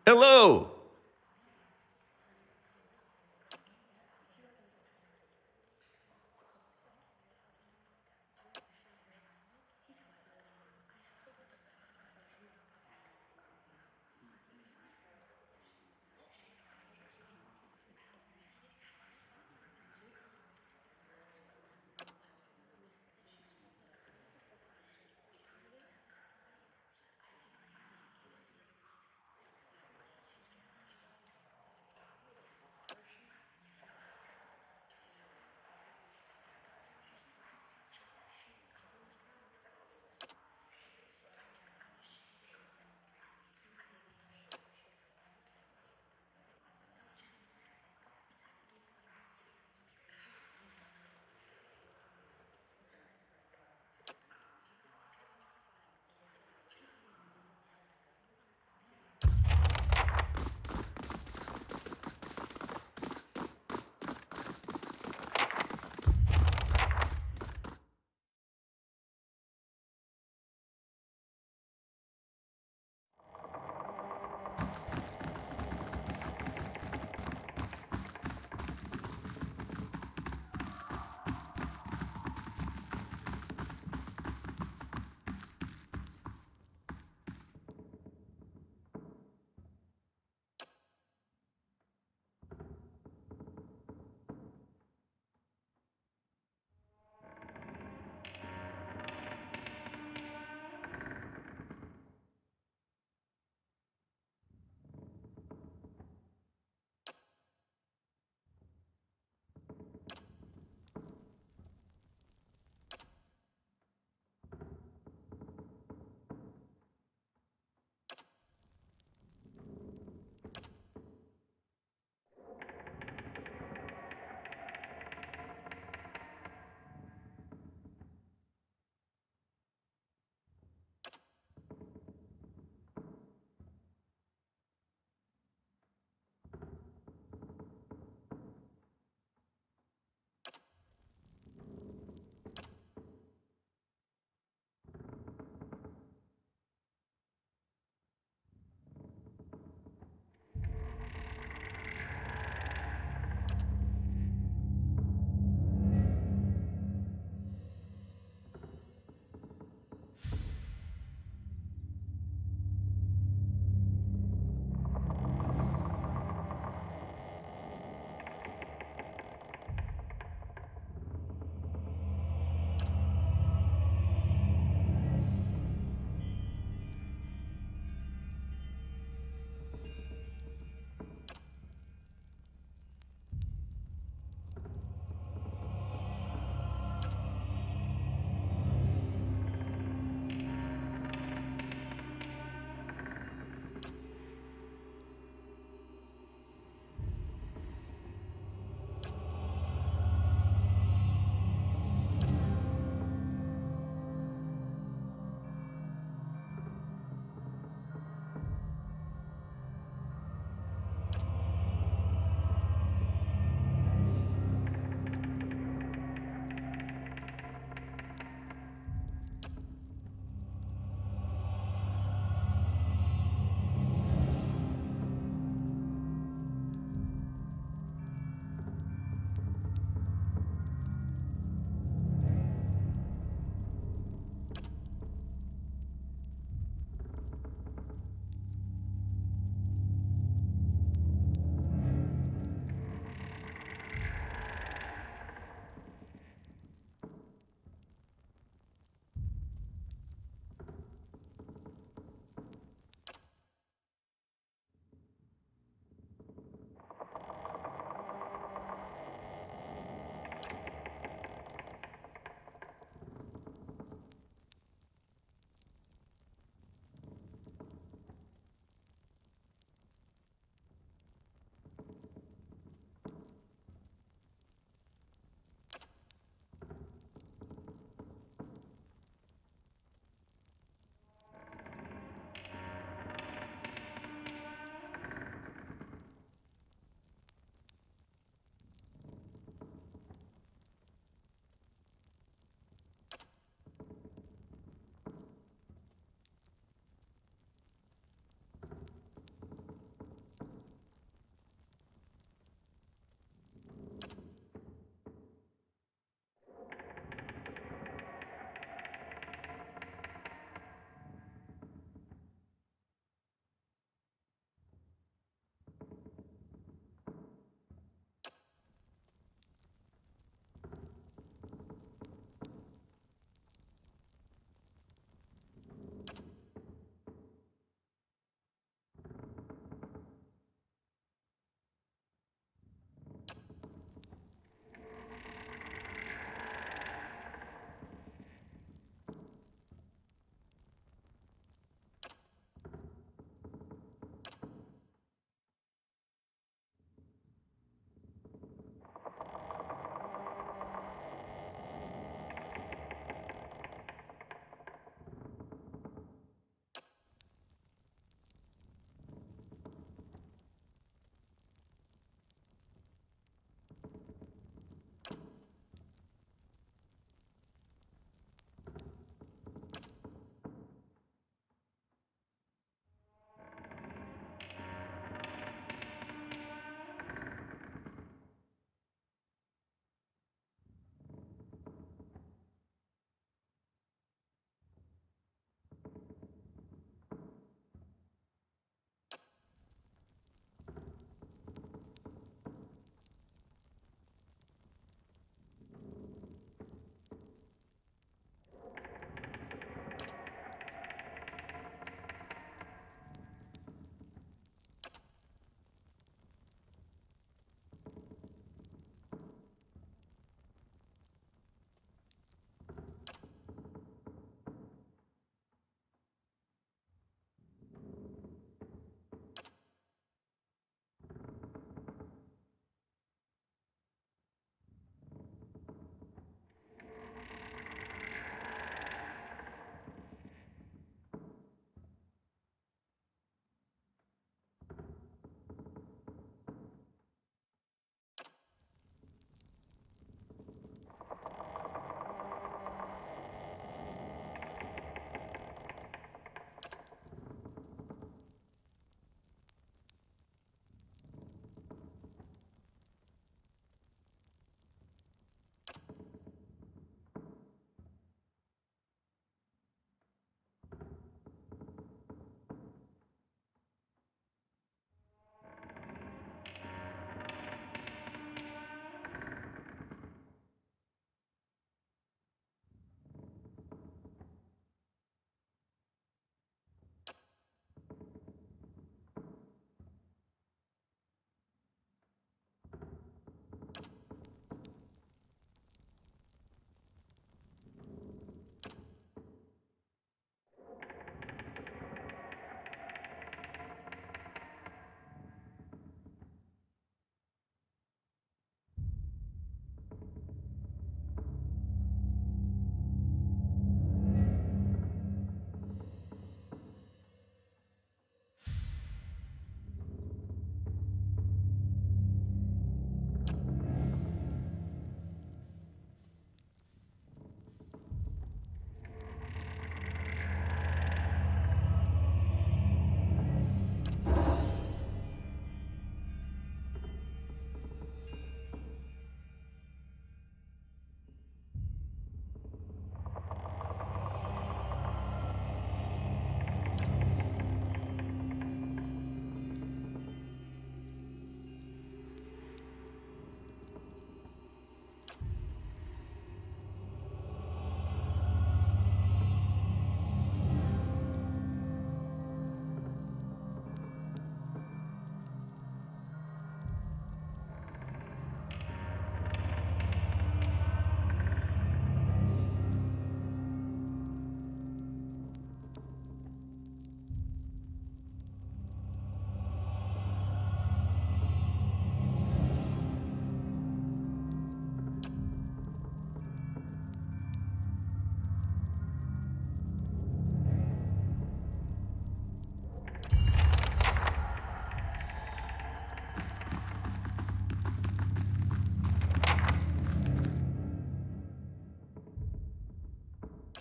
Hello!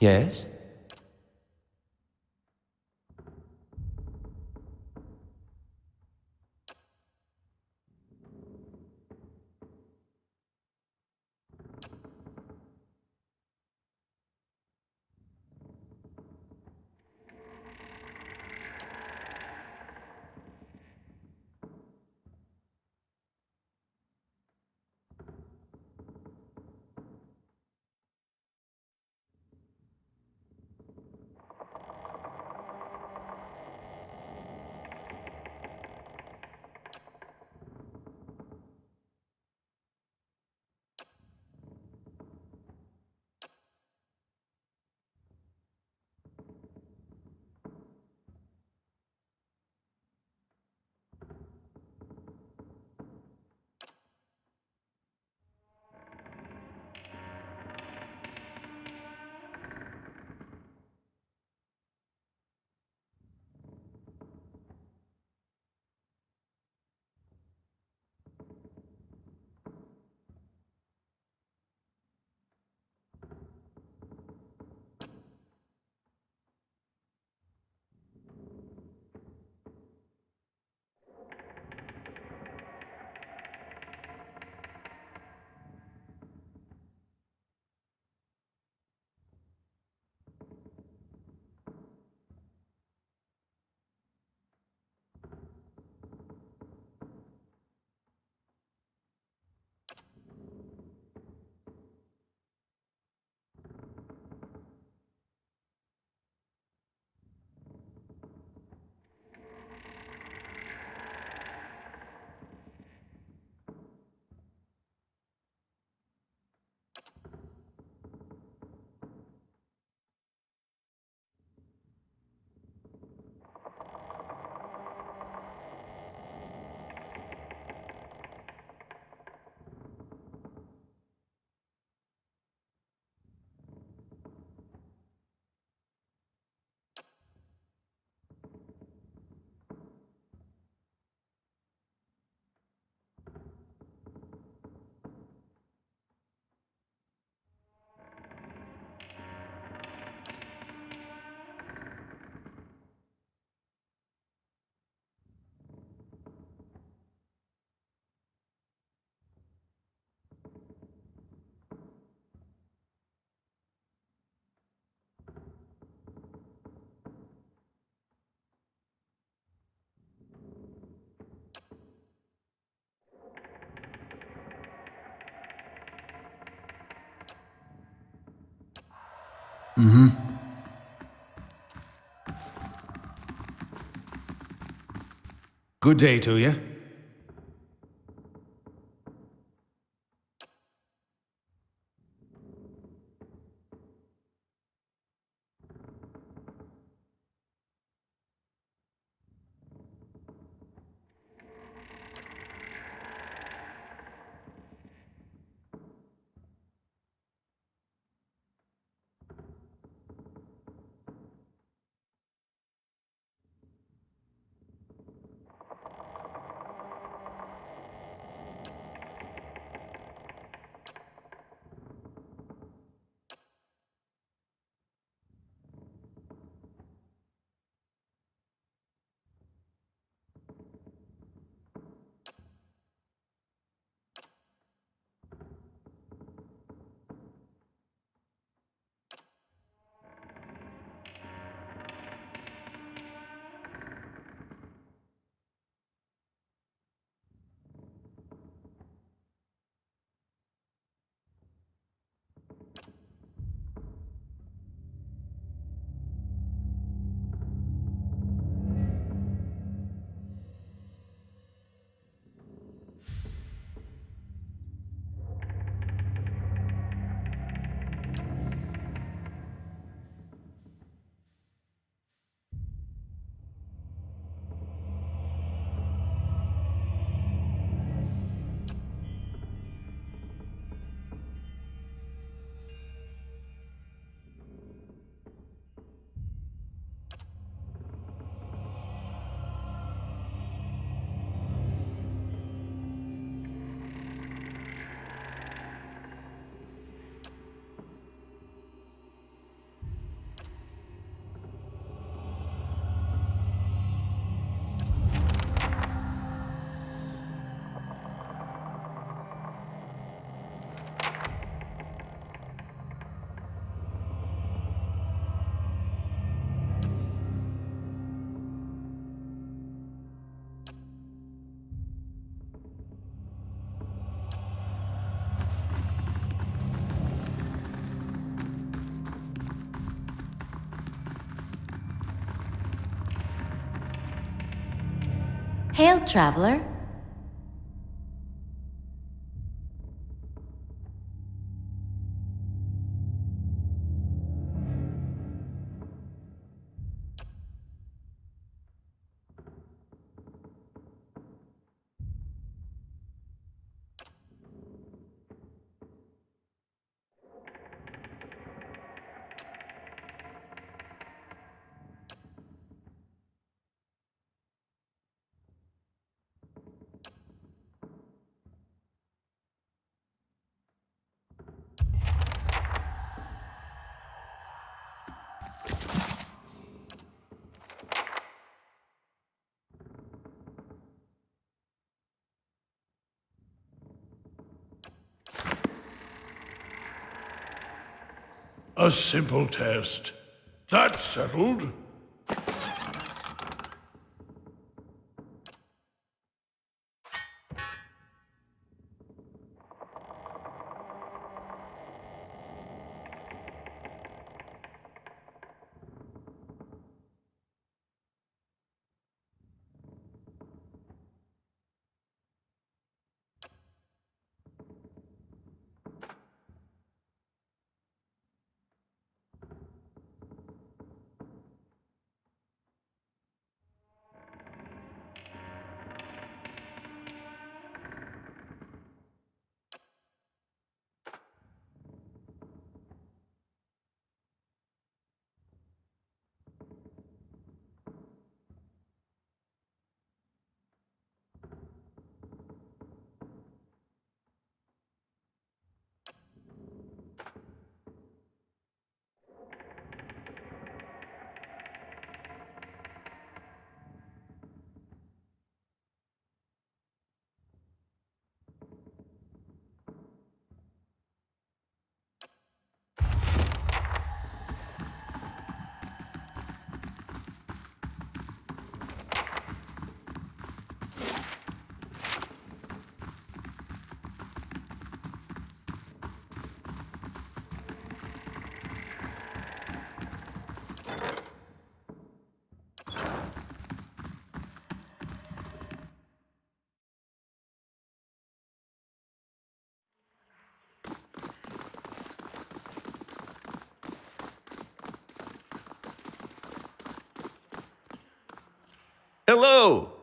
Yes? Good day to you. Hail, traveler. A simple test. That's settled. Hello!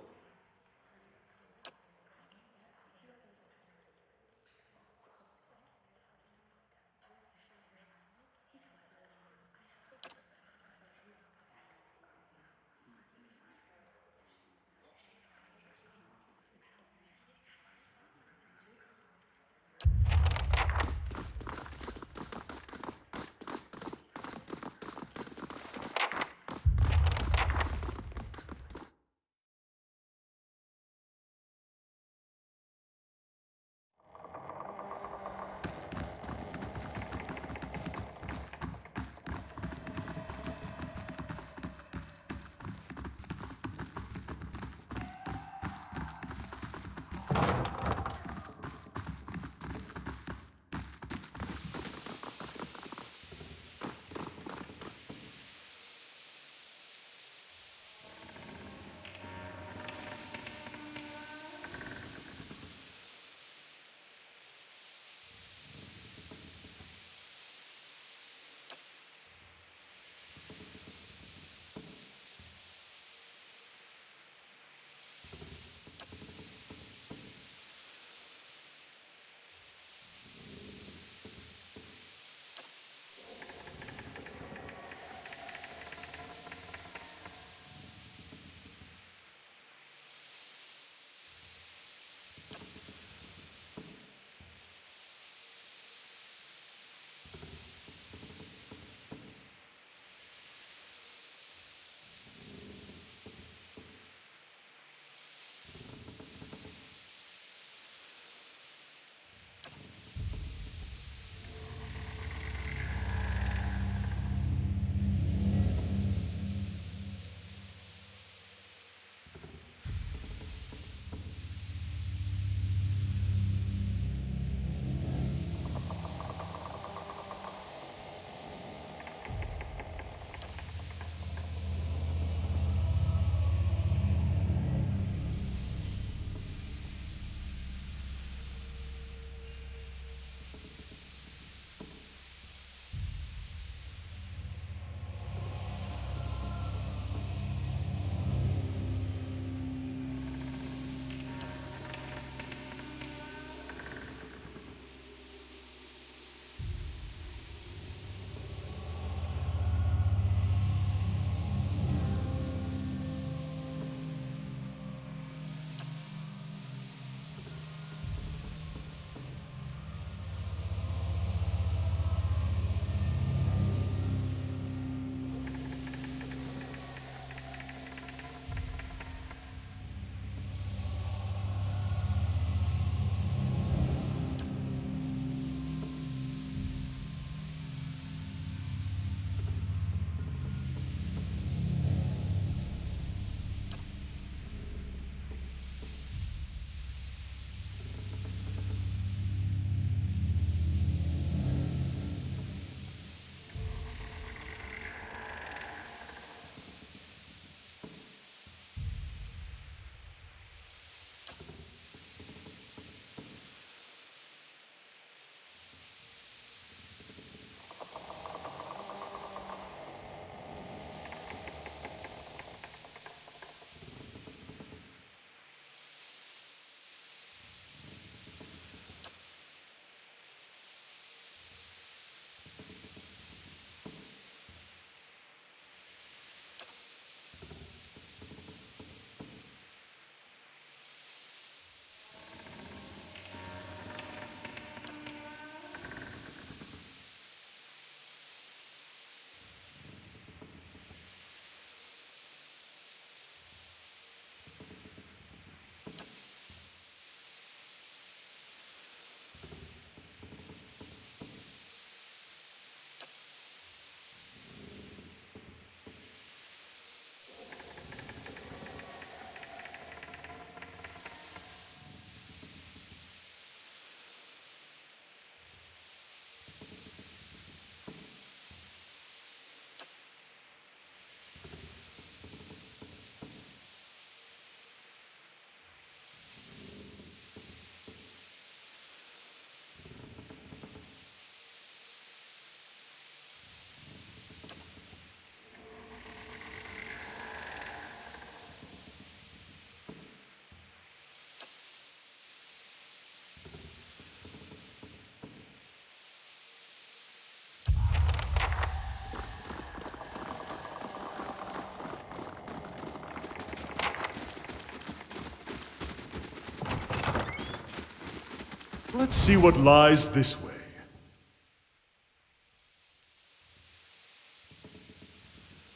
Let's see what lies this way.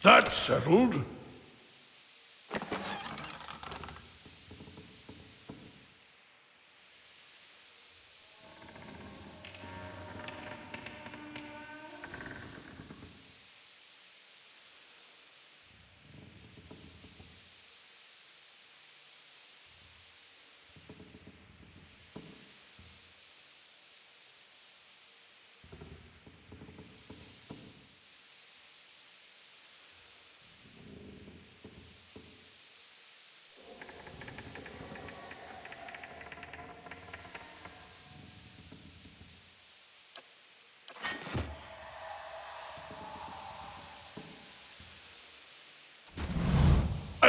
That's settled.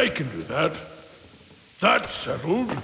I can do that. That's settled.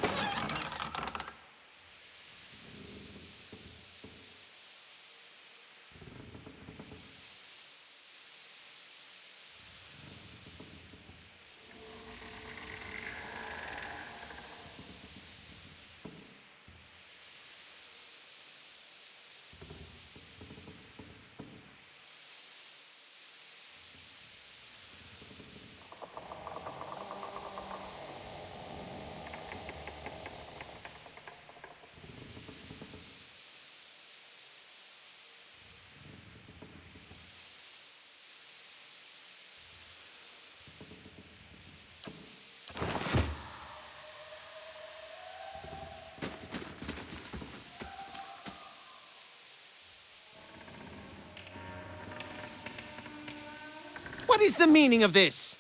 What is the meaning of this?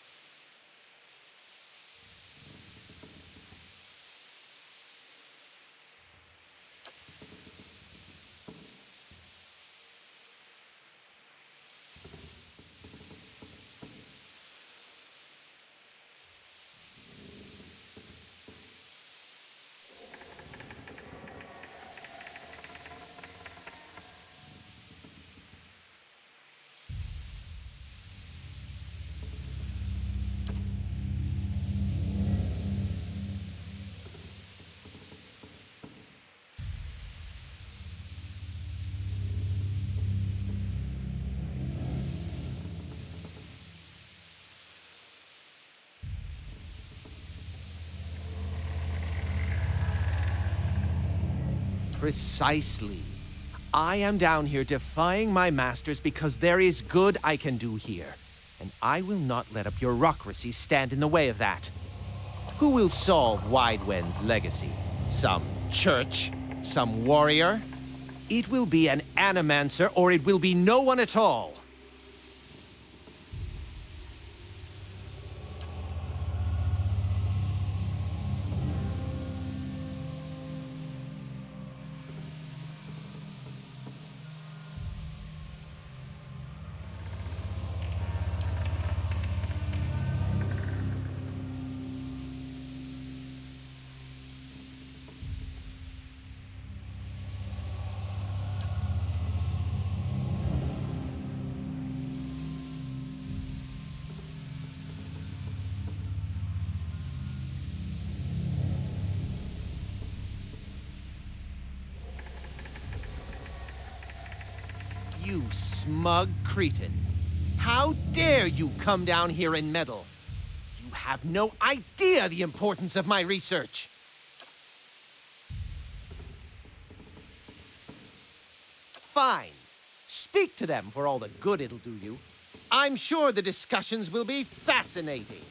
Precisely. I am down here defying my masters because there is good I can do here. And I will not let a bureaucracy stand in the way of that. Who will solve Widewen's legacy? Some church? Some warrior? It will be an animancer or it will be no one at all. You smug cretin. How dare you come down here and meddle? You have no idea the importance of my research. Fine. Speak to them for all the good it'll do you. I'm sure the discussions will be fascinating.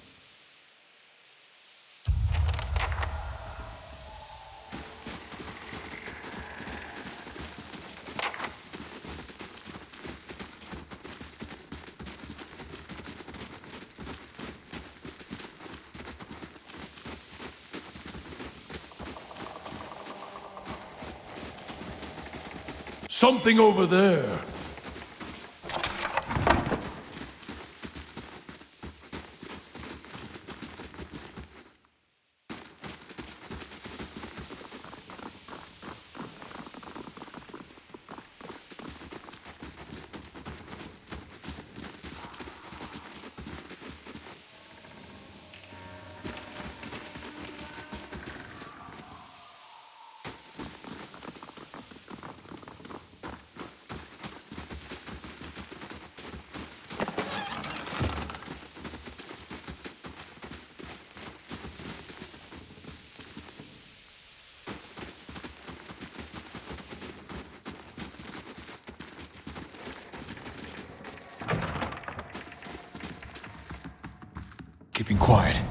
Something over there. keeping quiet.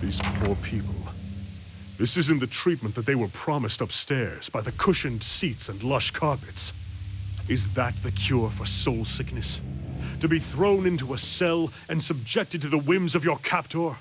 these poor people. This isn't the treatment that they were promised upstairs by the cushioned seats and lush carpets. Is that the cure for soul sickness? To be thrown into a cell and subjected to the whims of your captor?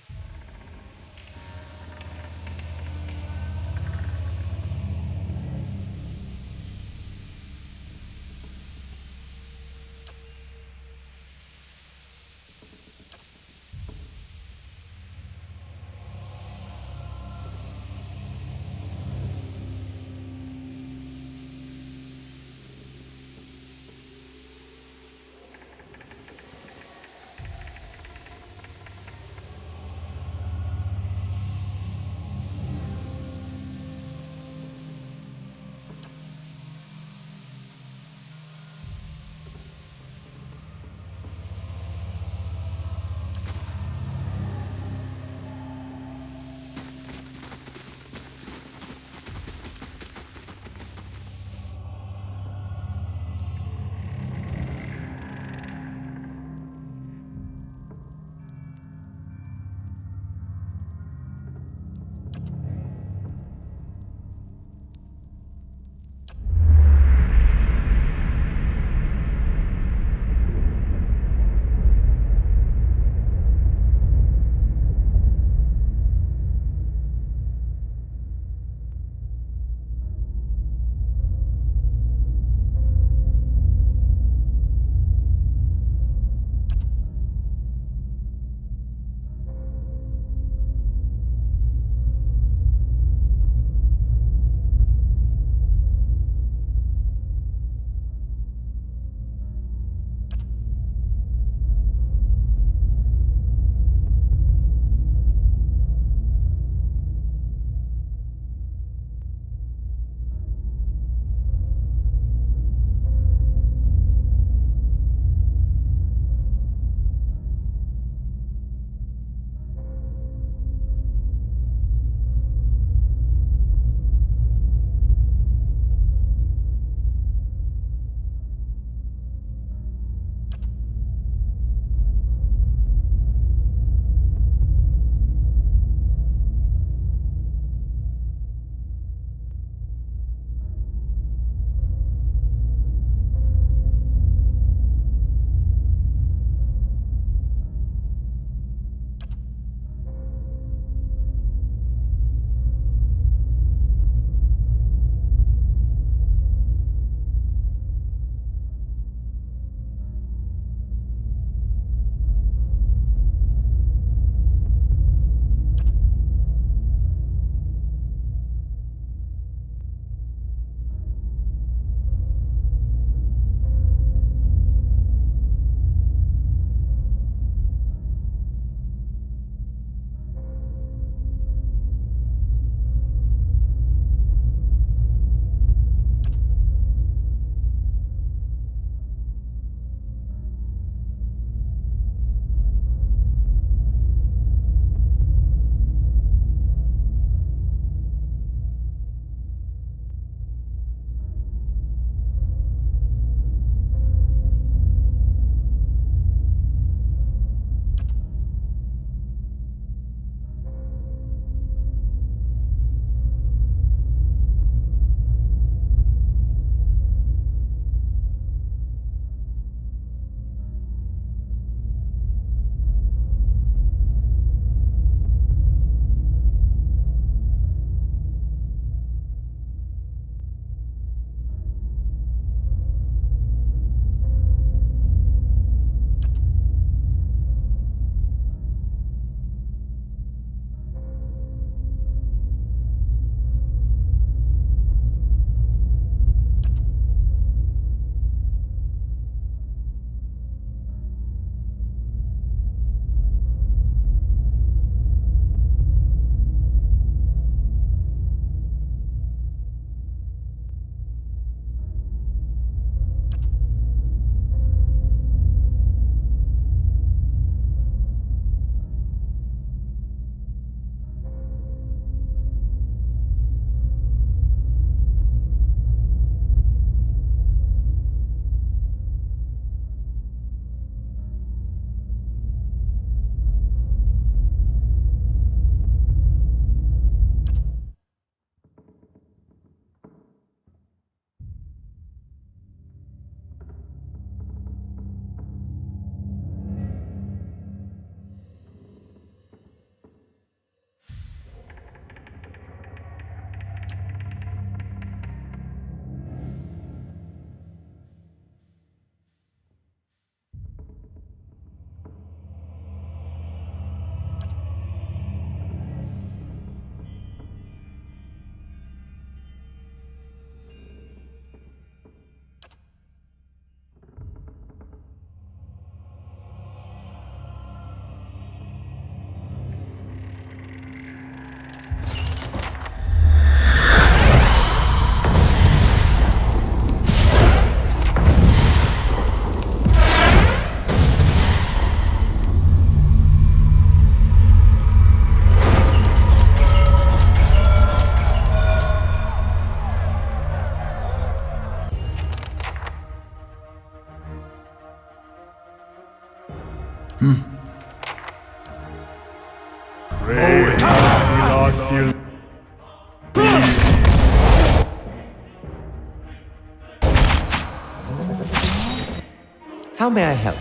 How may I help?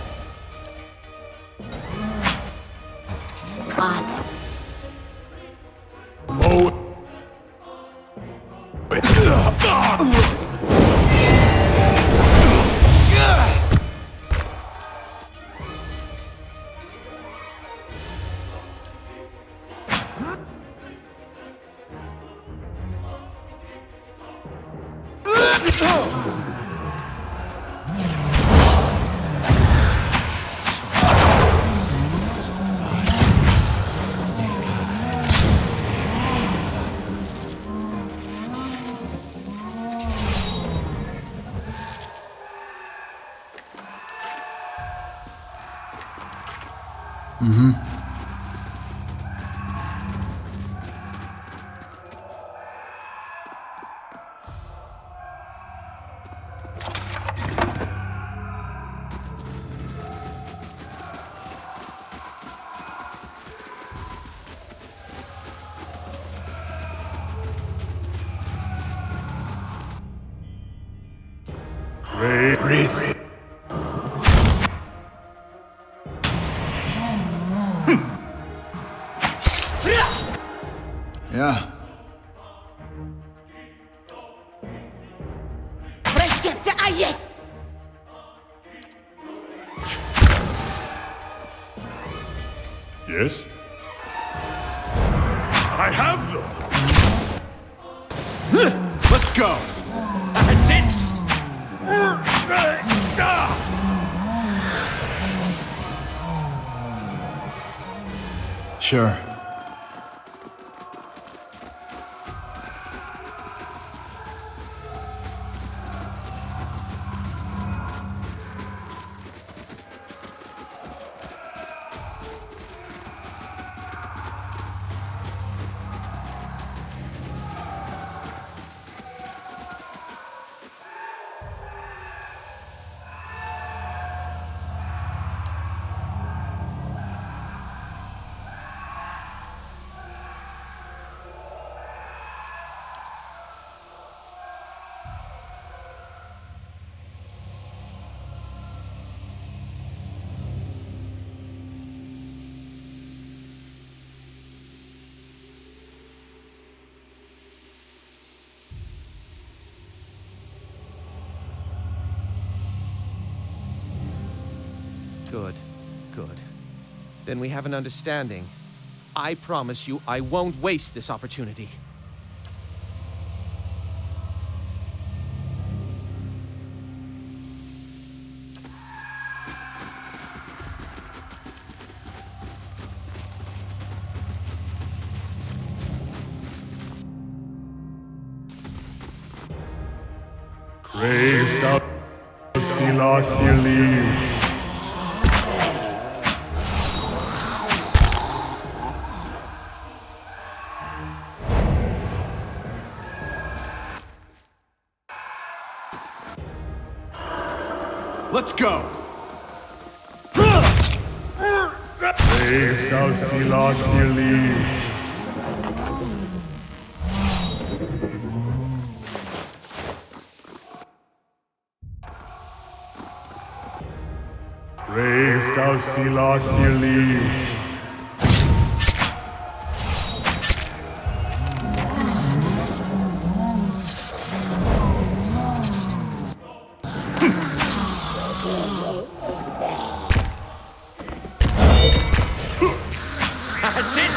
Oh. Breathe. Yeah. Yes? I have them! Let's go! That's it! Sure. Good, good. Then we have an understanding. I promise you I won't waste this opportunity. Craved out Philothili. Let's go! Craved out Philothili. Craved out Philothili. That's it!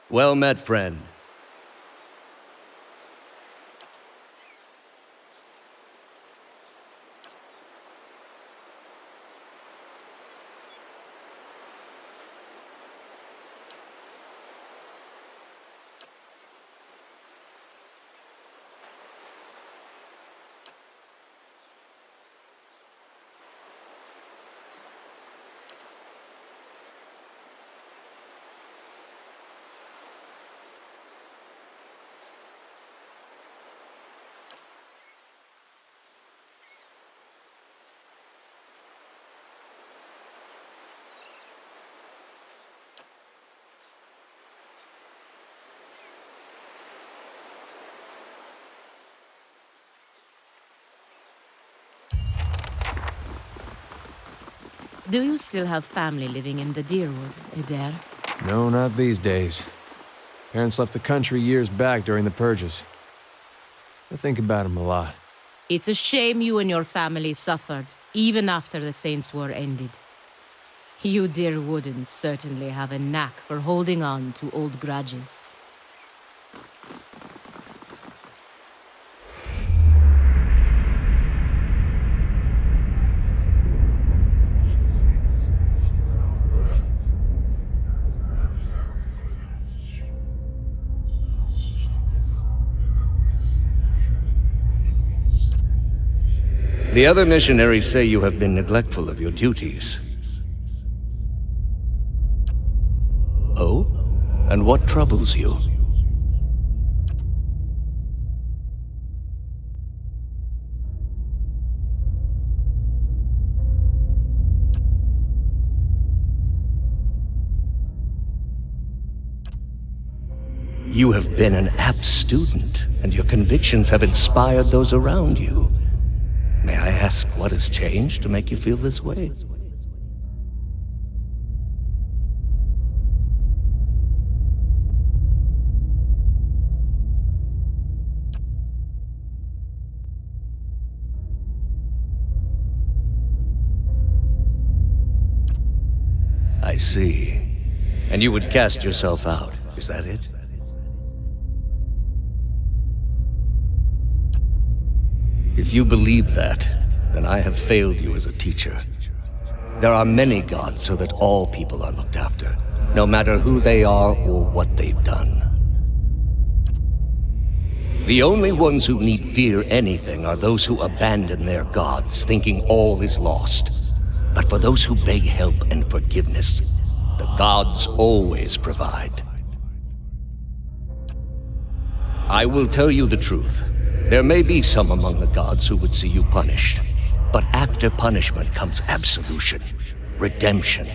Well met, friend. Do you still have family living in the Deerwood, Teir? No, not these days. Parents left the country years back during the purges. I think about them a lot. It's a shame you and your family suffered, even after the Saints' War ended. You Deerwoodans certainly have a knack for holding on to old grudges. The other missionaries say you have been neglectful of your duties. Oh? And what troubles you? You have been an apt student, and your convictions have inspired those around you. May I ask what has changed to make you feel this way? I see. And you would cast yourself out, is that it? If you believe that, then I have failed you as a teacher. There are many gods so that all people are looked after, no matter who they are or what they've done. The only ones who need fear anything are those who abandon their gods, thinking all is lost. But for those who beg help and forgiveness, the gods always provide. I will tell you the truth. There may be some among the gods who would see you punished, but after punishment comes absolution, redemption.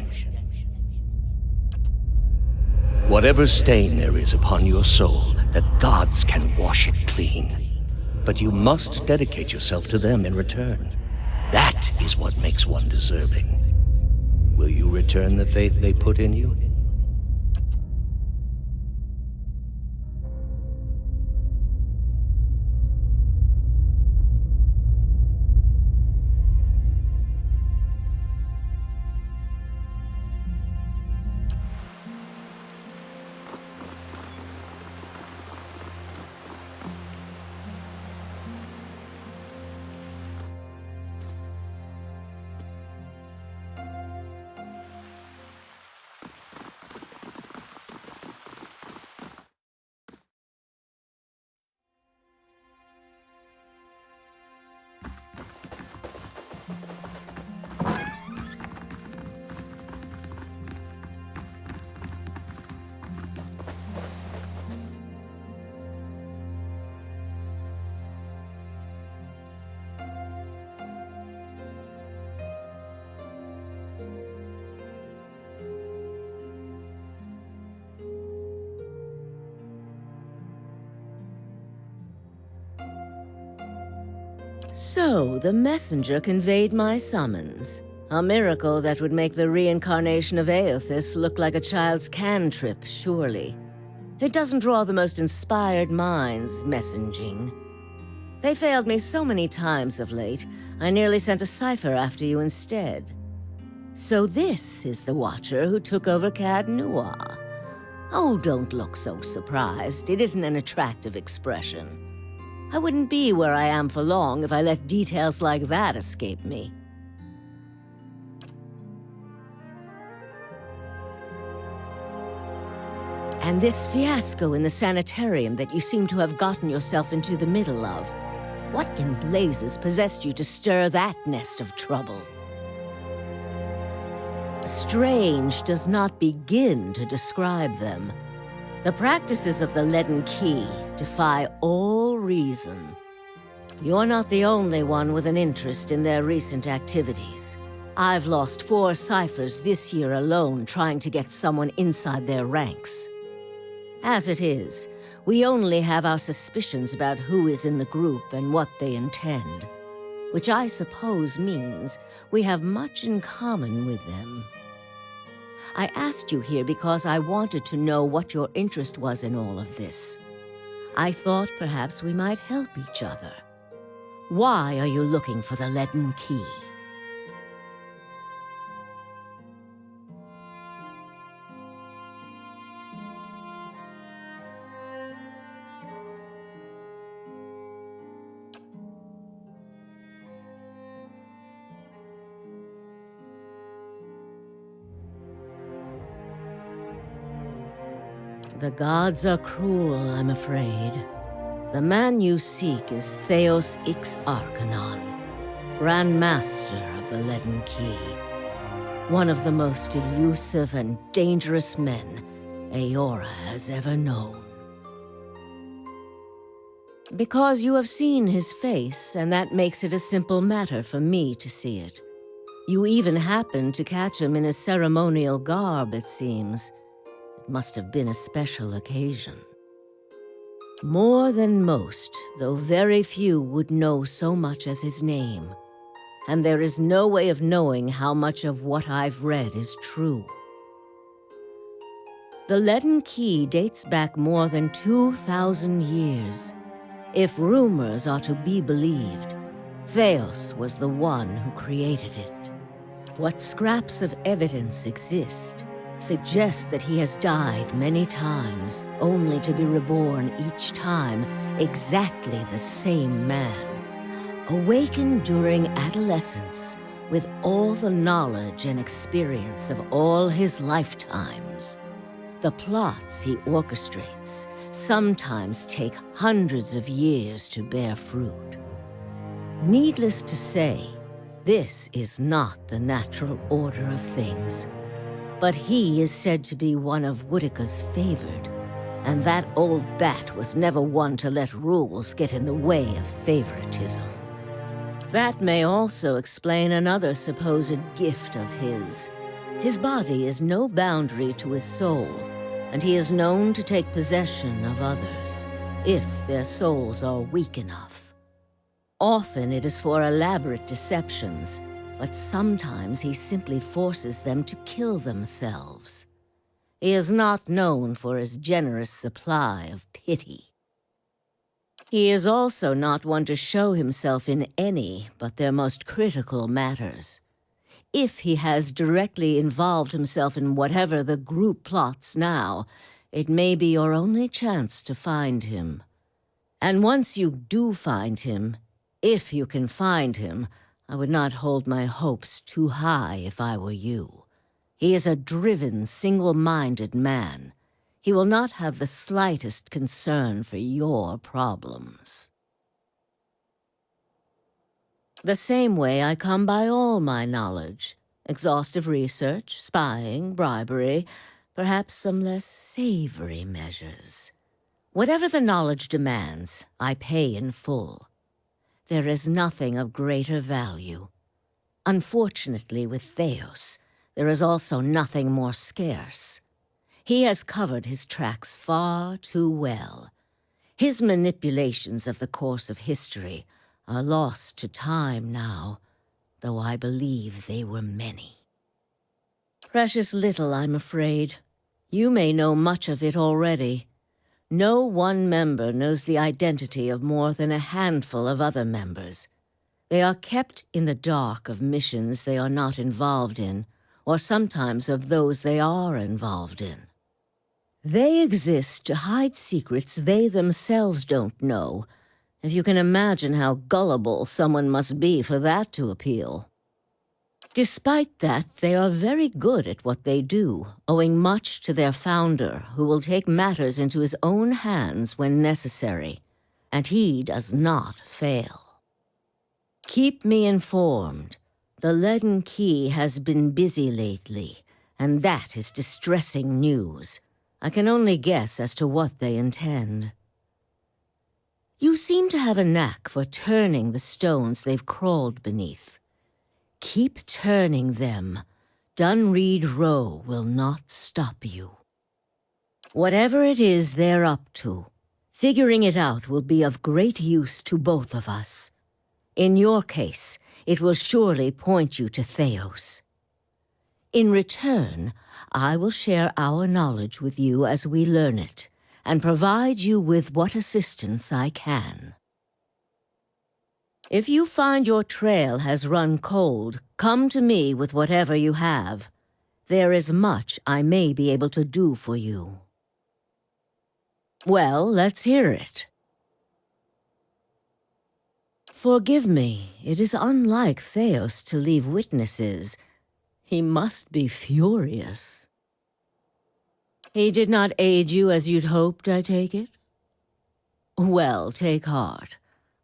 Whatever stain there is upon your soul, the gods can wash it clean. But you must dedicate yourself to them in return. That is what makes one deserving. Will you return the faith they put in you? So, the messenger conveyed my summons. A miracle that would make the reincarnation of Aothis look like a child's cantrip, surely. It doesn't draw the most inspired minds, messaging. They failed me so many times of late, I nearly sent a cipher after you instead. So this is the Watcher who took over Cad Noir. Oh, don't look so surprised. It isn't an attractive expression. I wouldn't be where I am for long if I let details like that escape me. And this fiasco in the sanitarium that you seem to have gotten yourself into the middle of. What in blazes possessed you to stir that nest of trouble? Strange does not begin to describe them. The practices of the Leaden Key defy all reason. You're not the only one with an interest in their recent activities. I've lost 4 ciphers this year alone trying to get someone inside their ranks. As it is, we only have our suspicions about who is in the group and what they intend, which I suppose means we have much in common with them. I asked you here because I wanted to know what your interest was in all of this. I thought perhaps we might help each other. Why are you looking for the Leaden Key? The gods are cruel, I'm afraid. The man you seek is Theos Ix Arcanon, Grand Master of the Leaden Key. One of the most elusive and dangerous men Eora has ever known. Because you have seen his face, and that makes it a simple matter for me to see it. You even happened to catch him in his ceremonial garb, it seems. It must have been a special occasion. More than most, though very few would know so much as his name. And there is no way of knowing how much of what I've read is true. The Leaden Key dates back more than 2,000 years. If rumors are to be believed, Theos was the one who created it. What scraps of evidence exist suggest that he has died many times, only to be reborn each time exactly the same man, awakened during adolescence with all the knowledge and experience of all his lifetimes. The plots he orchestrates sometimes take hundreds of years to bear fruit. Needless to say, this is not the natural order of things. But he is said to be one of Woodica's favored, and that old bat was never one to let rules get in the way of favoritism. That may also explain another supposed gift of his. His body is no boundary to his soul, and he is known to take possession of others, if their souls are weak enough. Often it is for elaborate deceptions, but sometimes he simply forces them to kill themselves. He is not known for his generous supply of pity. He is also not one to show himself in any but their most critical matters. If he has directly involved himself in whatever the group plots now, it may be your only chance to find him. And once you do find him, if you can find him, I would not hold my hopes too high if I were you. He is a driven, single-minded man. He will not have the slightest concern for your problems. The same way I come by all my knowledge. Exhaustive research, spying, bribery, perhaps some less savory measures. Whatever the knowledge demands, I pay in full. There is nothing of greater value. Unfortunately, with Theos, there is also nothing more scarce. He has covered his tracks far too well. His manipulations of the course of history are lost to time now, though I believe they were many. Precious little, I'm afraid. You may know much of it already. No one member knows the identity of more than a handful of other members. They are kept in the dark of missions they are not involved in, or sometimes of those they are involved in. They exist to hide secrets they themselves don't know. If you can imagine how gullible someone must be for that to appeal. Despite that, they are very good at what they do, owing much to their founder, who will take matters into his own hands when necessary, and he does not fail. Keep me informed. The Leaden Key has been busy lately, and that is distressing news. I can only guess as to what they intend. You seem to have a knack for turning the stones they've crawled beneath. Keep turning them. Dunreed Row will not stop you. Whatever it is they're up to, figuring it out will be of great use to both of us. In your case, it will surely point you to Theos. In return, I will share our knowledge with you as we learn it, and provide you with what assistance I can. If you find your trail has run cold, come to me with whatever you have. There is much I may be able to do for you. Well, let's hear it. Forgive me, it is unlike Theos to leave witnesses. He must be furious. He did not aid you as you'd hoped, I take it? Well, take heart.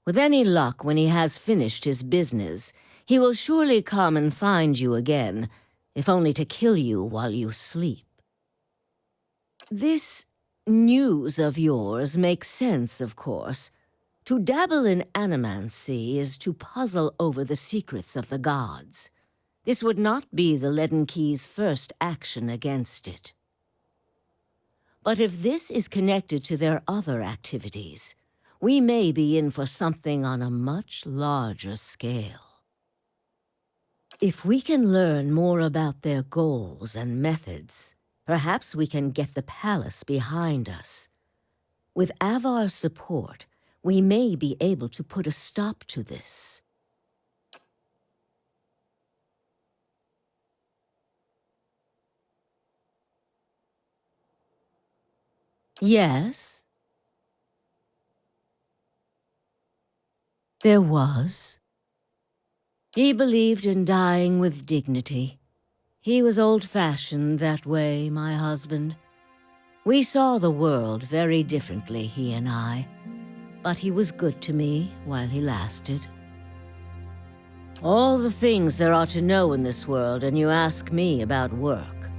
With any luck, when he has finished his business, he will surely come and find you again, if only to kill you while you sleep. This news of yours makes sense, of course. To dabble in animancy is to puzzle over the secrets of the gods. This would not be the Leaden Key's first action against it. But if this is connected to their other activities, we may be in for something on a much larger scale. If we can learn more about their goals and methods, perhaps we can get the palace behind us. With Avar's support, we may be able to put a stop to this. Yes? There was. He believed in dying with dignity. He was old-fashioned that way, my husband. We saw the world very differently, he and I. But he was good to me while he lasted. All the things there are to know in this world, and you ask me about work.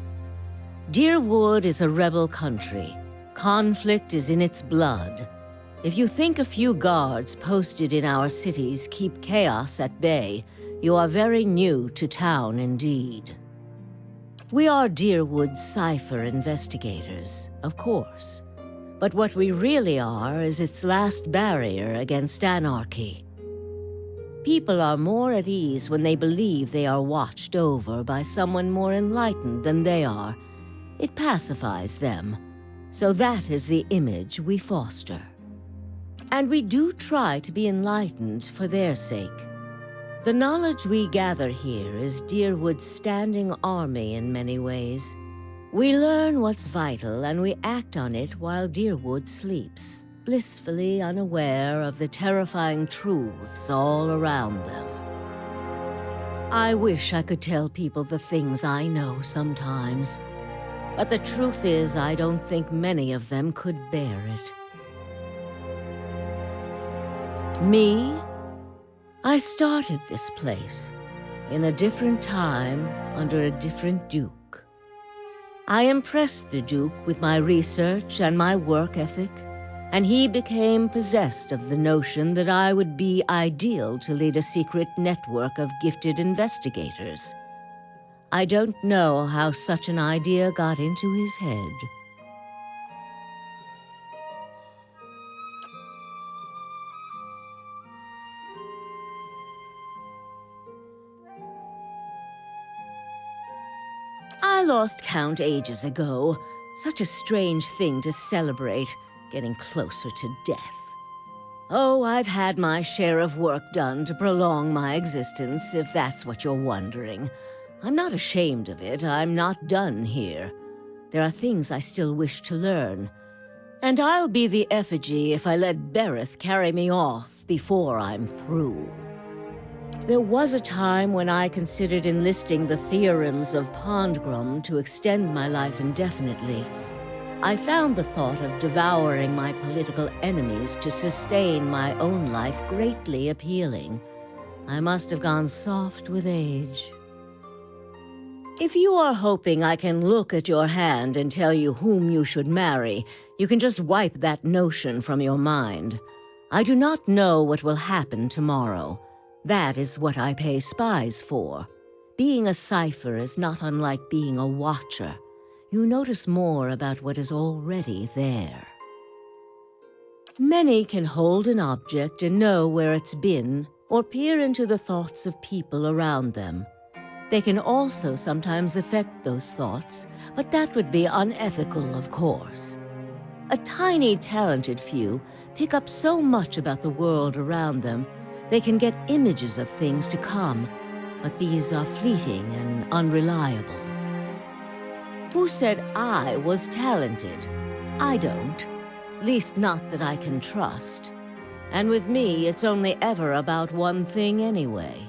Deerwood is a rebel country. Conflict is in its blood. If you think a few guards posted in our cities keep chaos at bay, you are very new to town indeed. We are Deerwood's cipher investigators, of course. But what we really are is its last barrier against anarchy. People are more at ease when they believe they are watched over by someone more enlightened than they are. It pacifies them. So that is the image we foster. And we do try to be enlightened for their sake. The knowledge we gather here is Deerwood's standing army in many ways. We learn what's vital and we act on it while Deerwood sleeps, blissfully unaware of the terrifying truths all around them. I wish I could tell people the things I know sometimes. But the truth is, I don't think many of them could bear it. Me? I started this place, in a different time, under a different duke. I impressed the duke with my research and my work ethic, and he became possessed of the notion that I would be ideal to lead a secret network of gifted investigators. I don't know how such an idea got into his head. I lost count ages ago. Such a strange thing to celebrate, getting closer to death. Oh, I've had my share of work done to prolong my existence, if that's what you're wondering. I'm not ashamed of it. I'm not done here. There are things I still wish to learn. And I'll be the effigy if I let Berith carry me off before I'm through. There was a time when I considered enlisting the theorems of Pondgrum to extend my life indefinitely. I found the thought of devouring my political enemies to sustain my own life greatly appealing. I must have gone soft with age. If you are hoping I can look at your hand and tell you whom you should marry, you can just wipe that notion from your mind. I do not know what will happen tomorrow. That is what I pay spies for. Being a cipher is not unlike being a watcher. You notice more about what is already there. Many can hold an object and know where it's been, or peer into the thoughts of people around them. They can also sometimes affect those thoughts, but that would be unethical, of course. A tiny, talented few pick up so much about the world around them, they can get images of things to come, but these are fleeting and unreliable. Who said I was talented? I don't. Least not that I can trust. And with me, it's only ever about one thing anyway.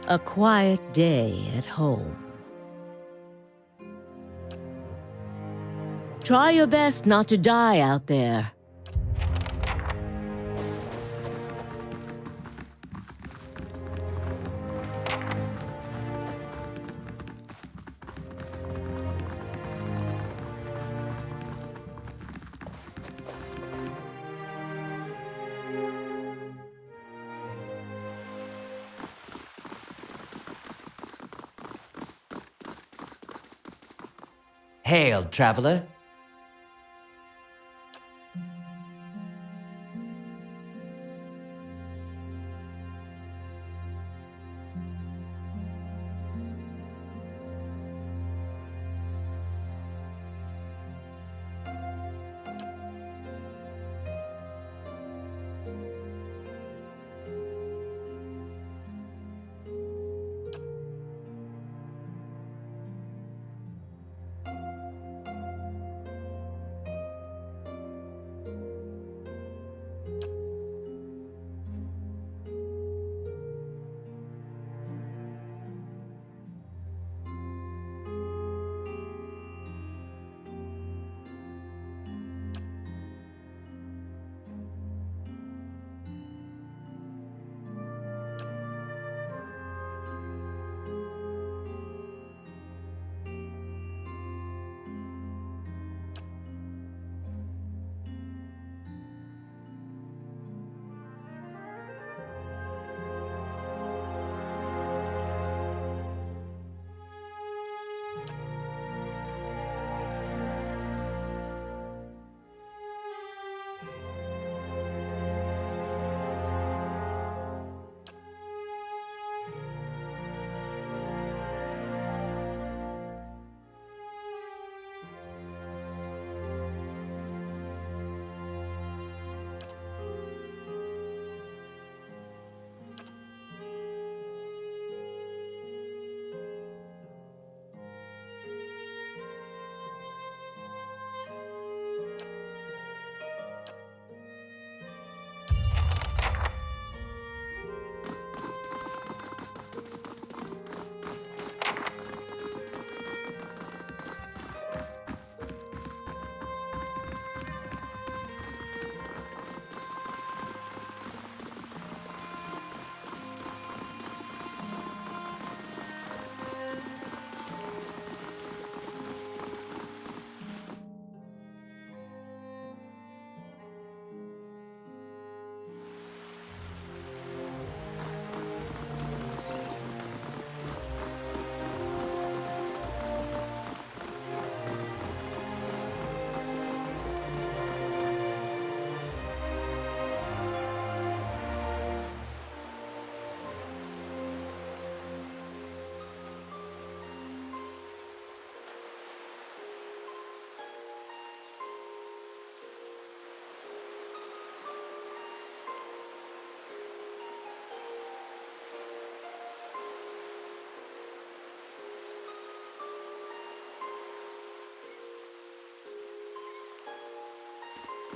A quiet day at home. Try your best not to die out there. Hail, traveler.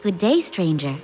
Good day, stranger.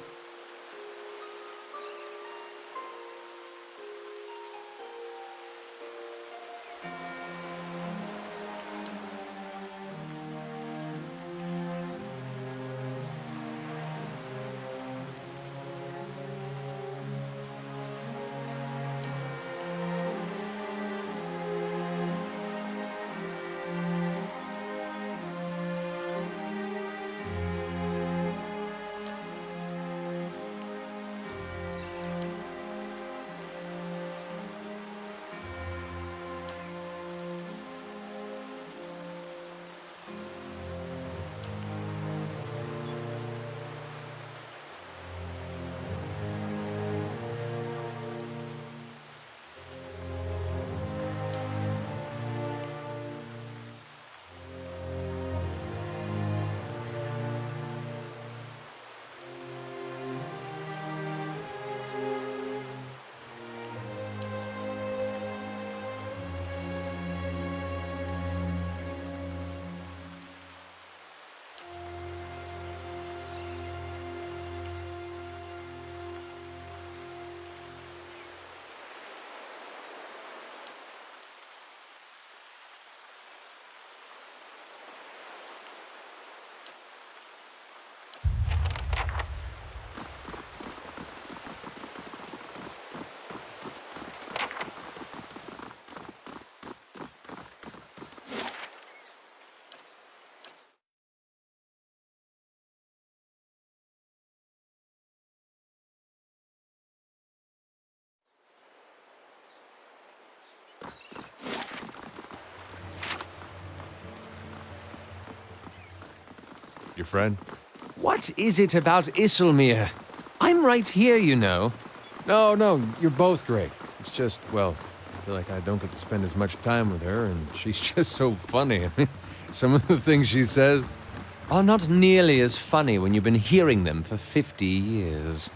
Your friend? What is it about Isilmir? I'm right here, you know. No, you're both great. It's just, well, I feel like I don't get to spend as much time with her, and she's just so funny. I mean, some of the things she says are not nearly as funny when you've been hearing them for 50 years.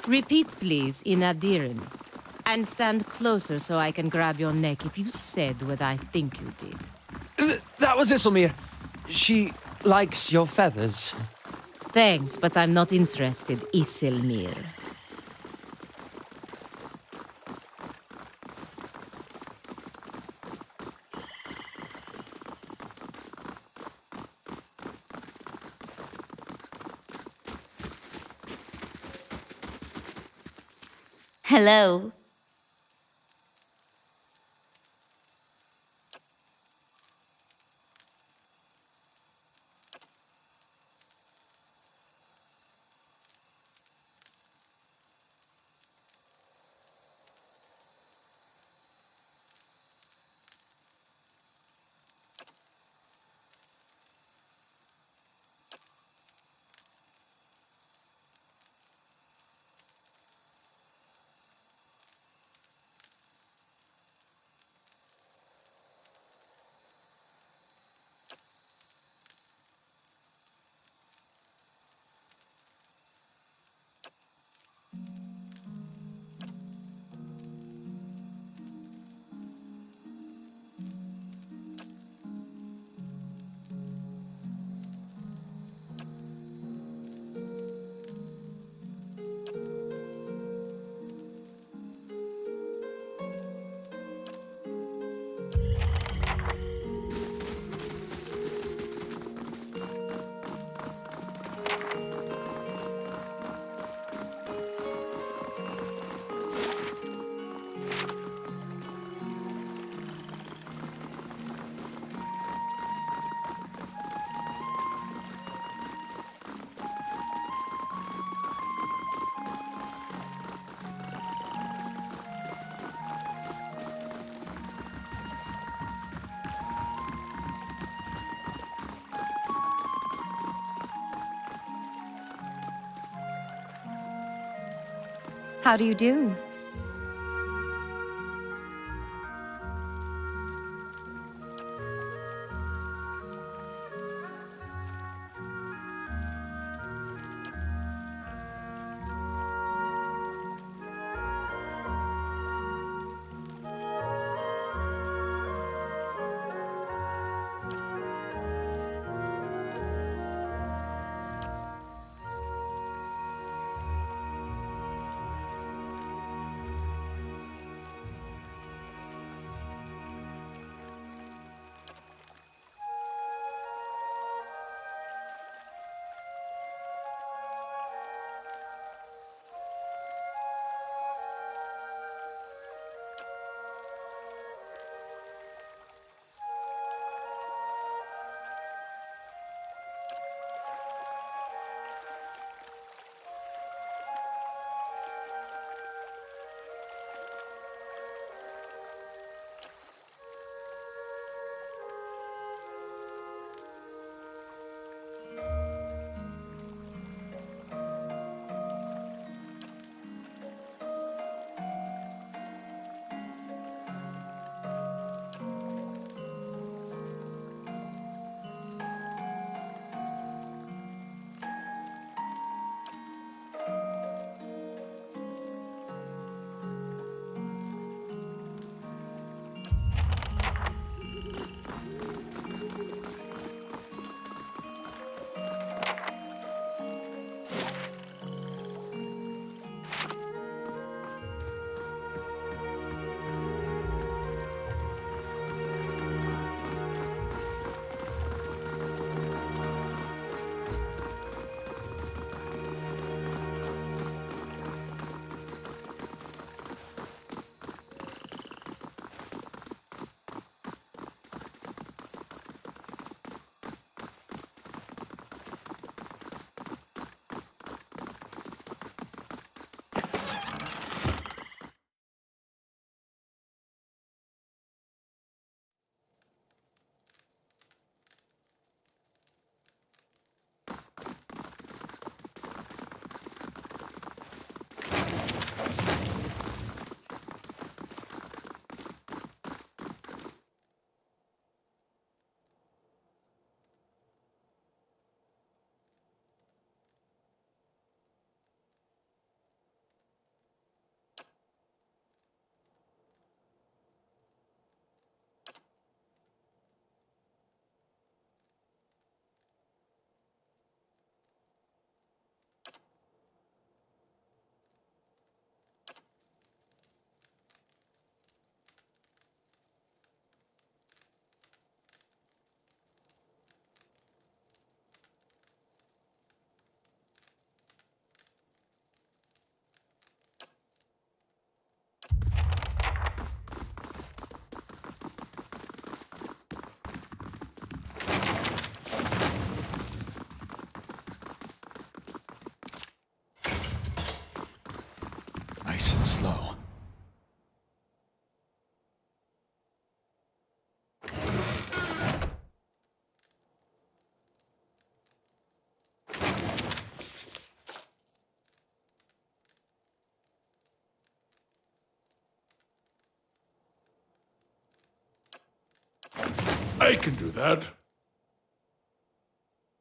Repeat, please, in Adiran. And stand closer so I can grab your neck if you said what I think you did. That was Isilmir. She likes your feathers. Thanks, but I'm not interested, Isilmir. Hello. How do you do? Nice and slow. I can do that.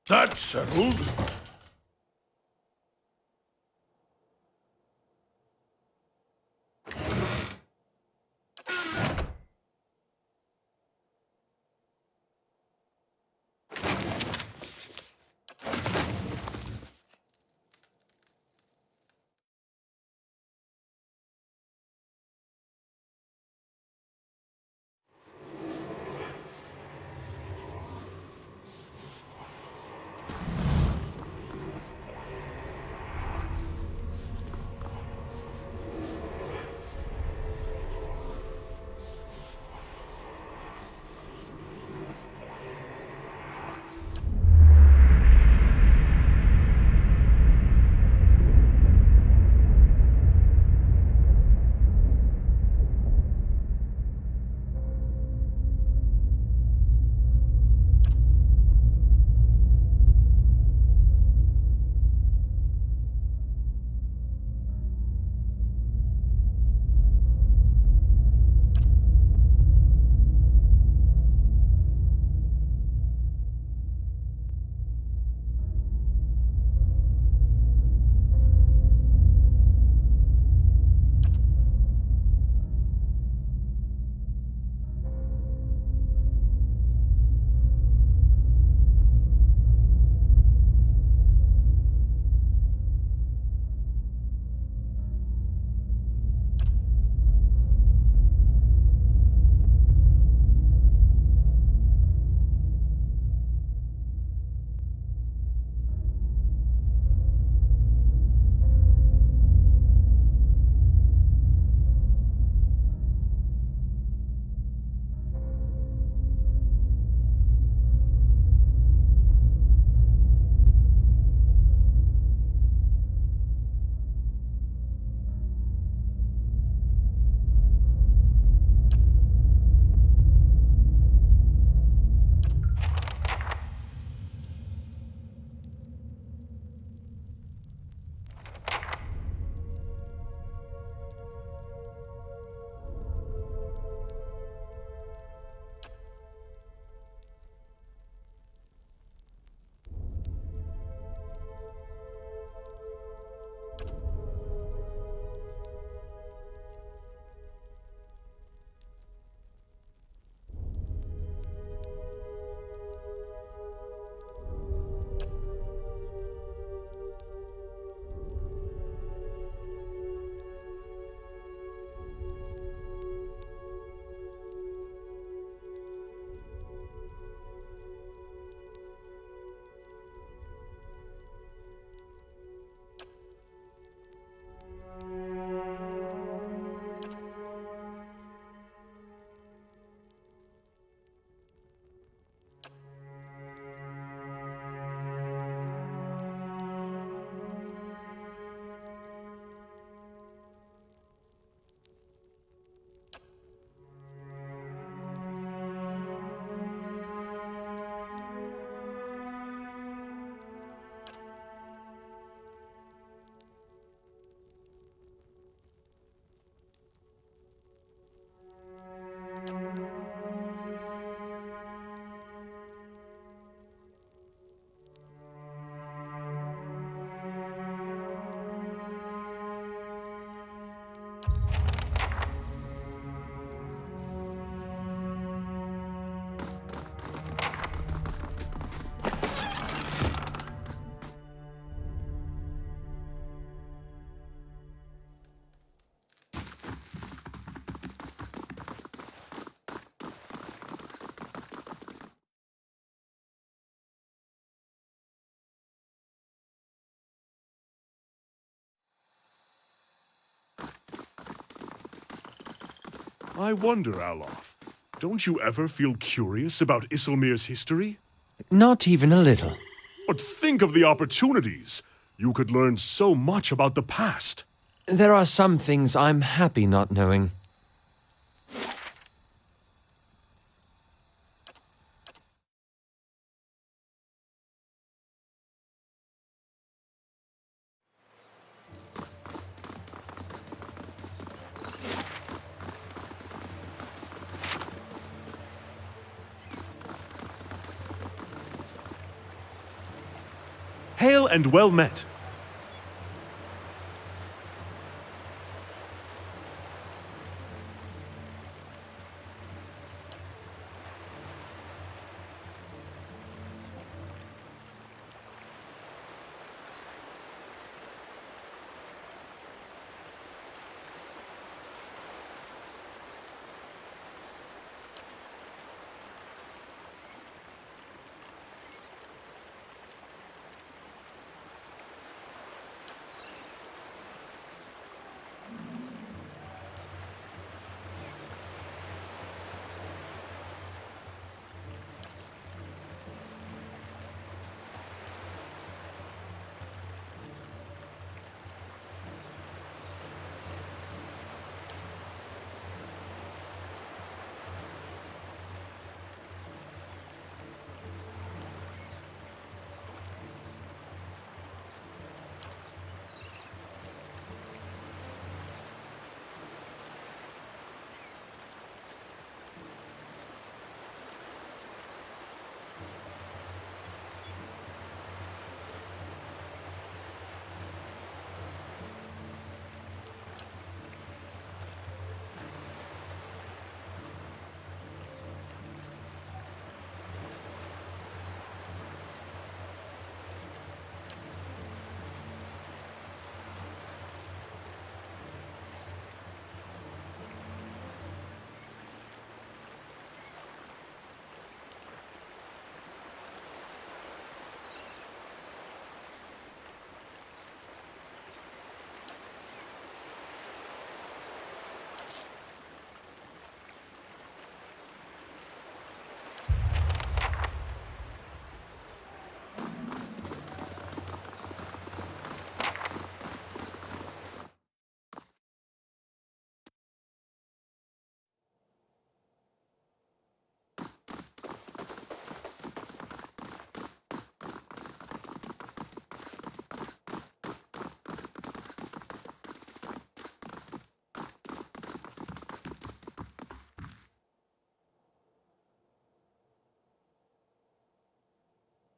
That's settled. I wonder, Aloth, don't you ever feel curious about Isilmir's history? Not even a little. But think of the opportunities! You could learn so much about the past. There are some things I'm happy not knowing. Hail and well met.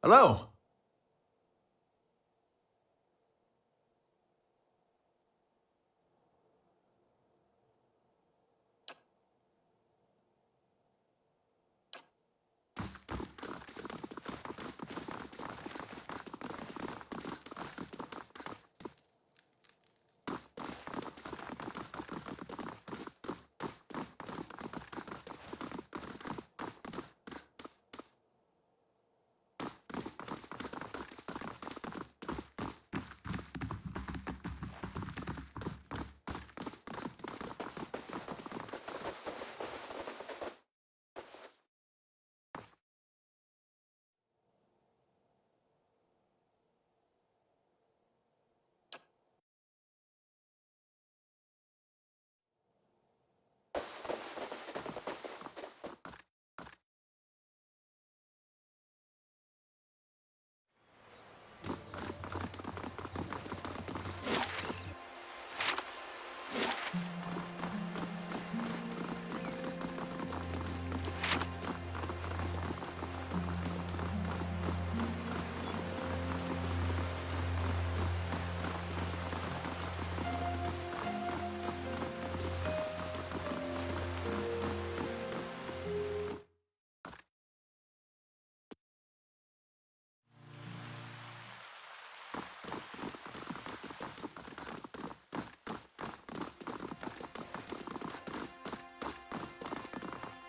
Hello.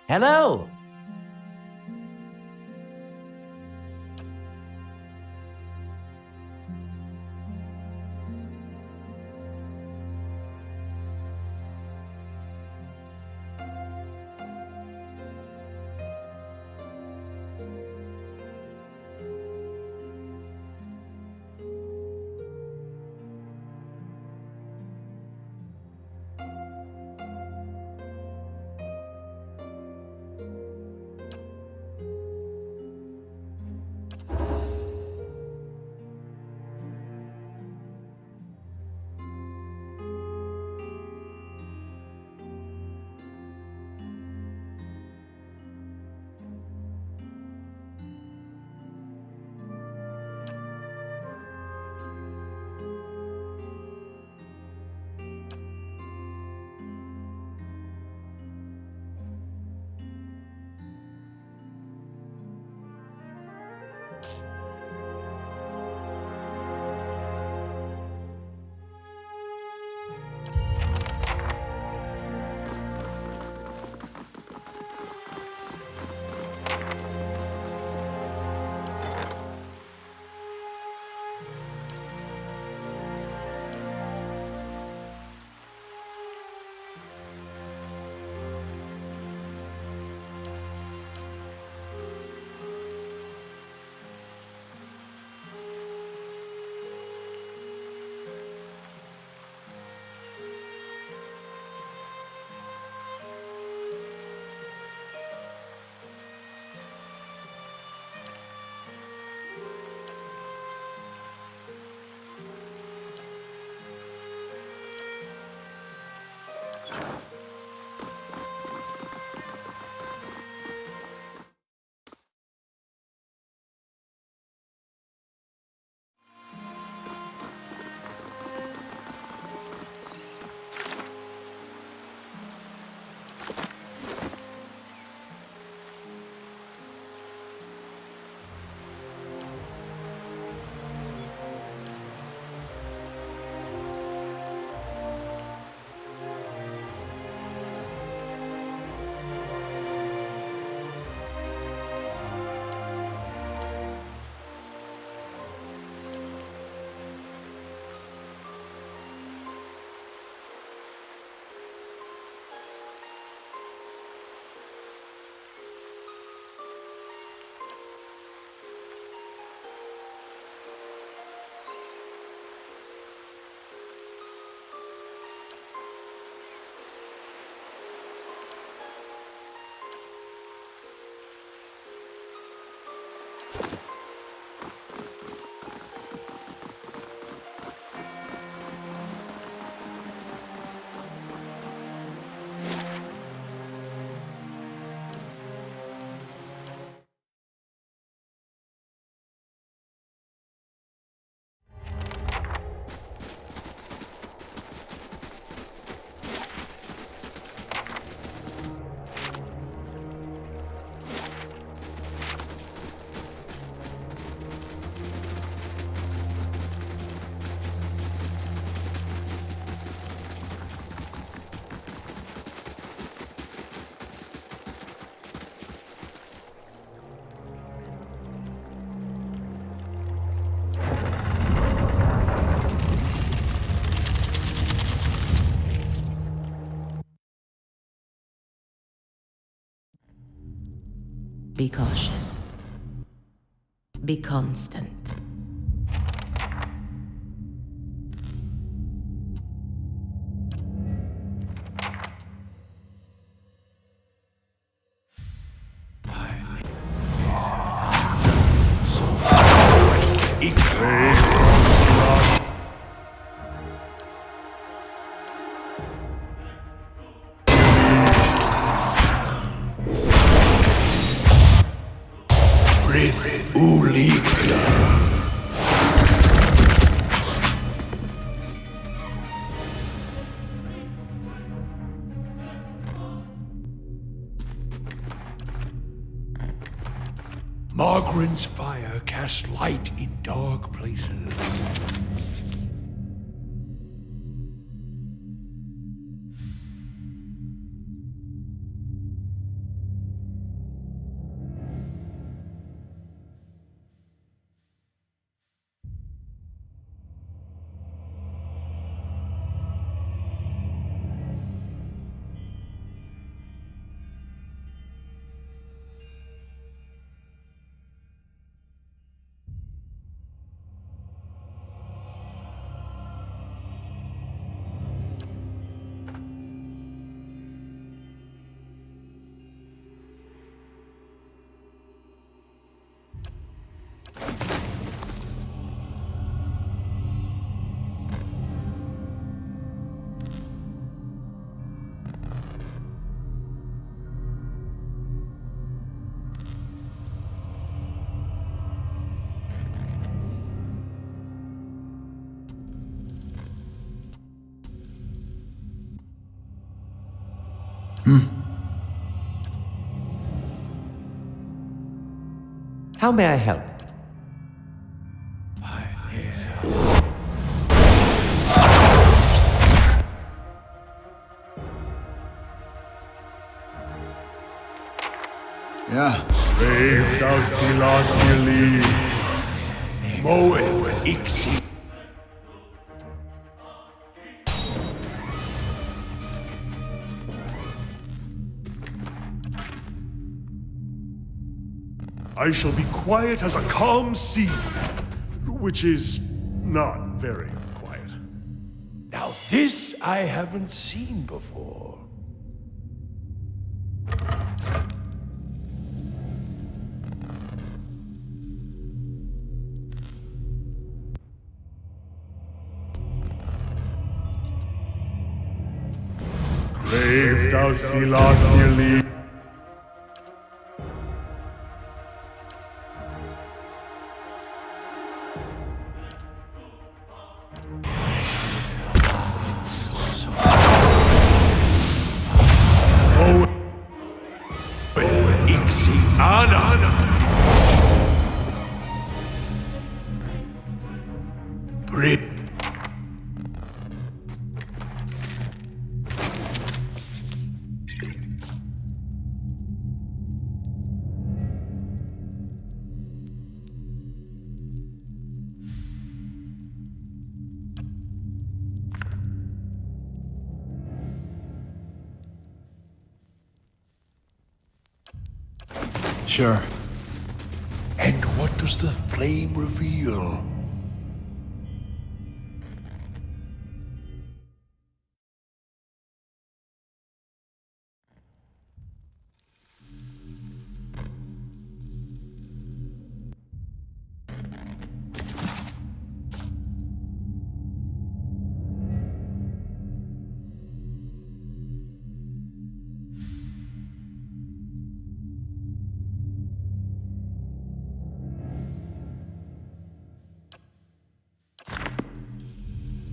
Hello! Be cautious. Be constant. Margaren's fire casts light in dark places. How may I help? Yeah. Brave thou Philothili, Moeth Ixi. I shall be quiet as a calm sea, which is not very quiet. Now this I haven't seen before. Brave thou Philothili. Sure. And what does the flame reveal?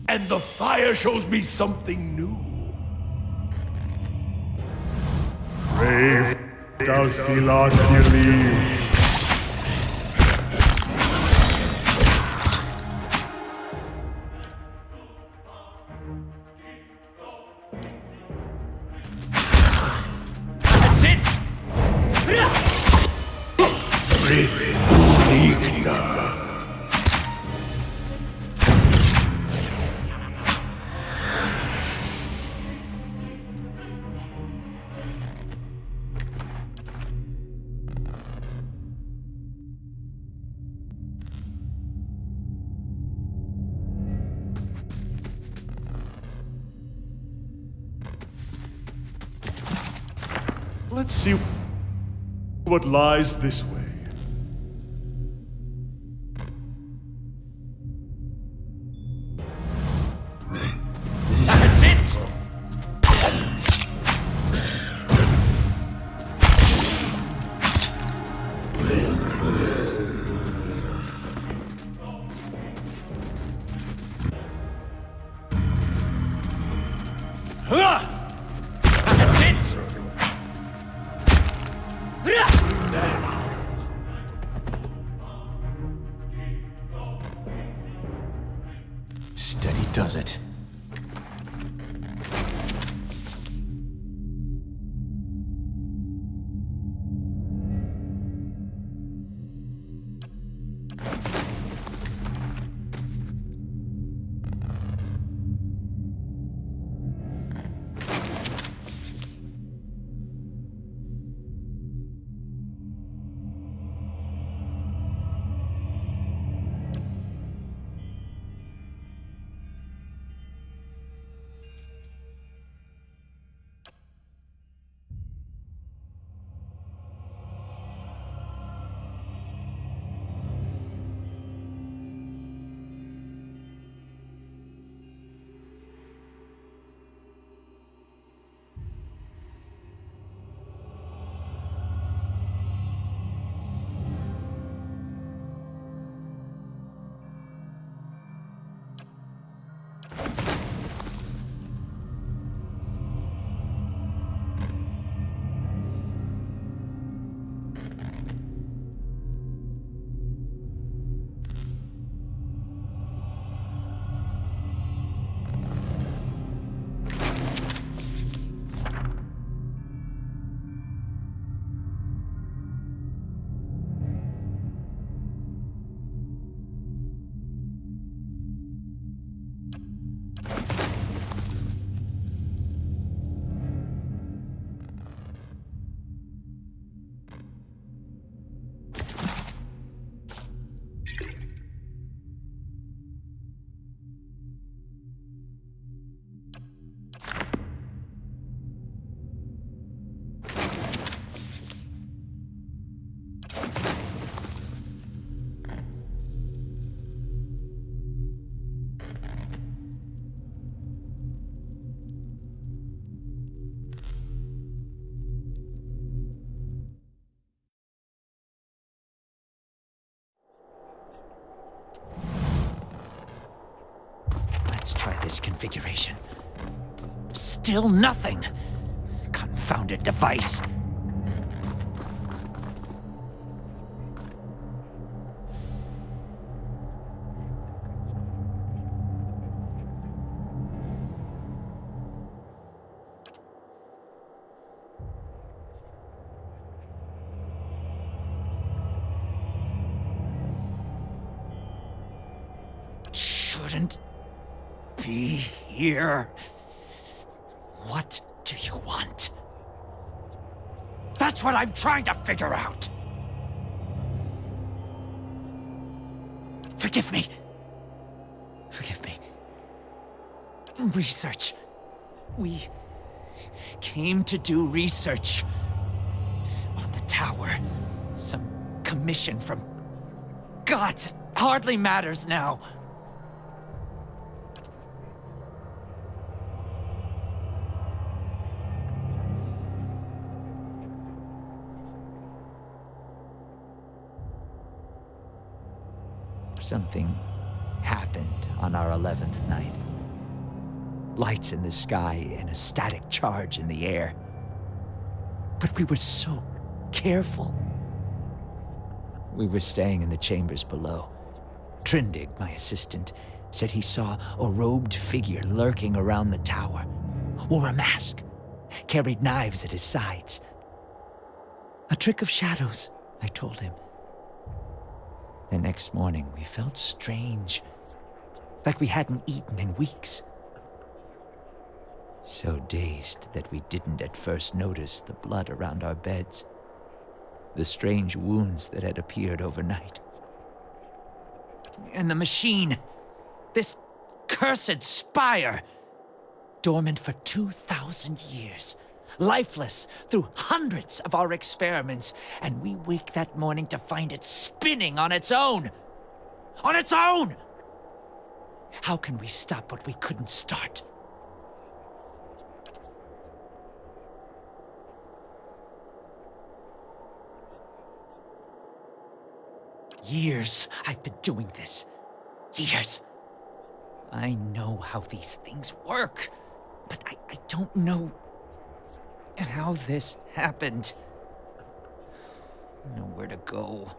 And the fire shows me something new. Brave thou Philothili. That's it! Brave Uligna. Let's see what lies this way. That's it! That's it! Steady does it. Let's try this configuration. Still nothing. Confounded device. Shouldn't be here. What do you want? That's what I'm trying to figure out. Forgive me. Forgive me. Research. We came to do research on the tower. Some commission from gods. It hardly matters now. Something happened on our 11th night. Lights in the sky and a static charge in the air. But we were so careful. We were staying in the chambers below. Trindig, my assistant, said he saw a robed figure lurking around the tower. Wore a mask. Carried knives at his sides. A trick of shadows, I told him. The next morning, we felt strange. Like we hadn't eaten in weeks. So dazed that we didn't at first notice the blood around our beds. The strange wounds that had appeared overnight. And the machine. This cursed spire. Dormant for 2,000 years. lifeless through hundreds of our experiments, and we wake that morning to find it spinning on its own. On its own! How can we stop what we couldn't start? Years I've been doing this. Years. I know how these things work, but I don't know how this happened. Nowhere to go.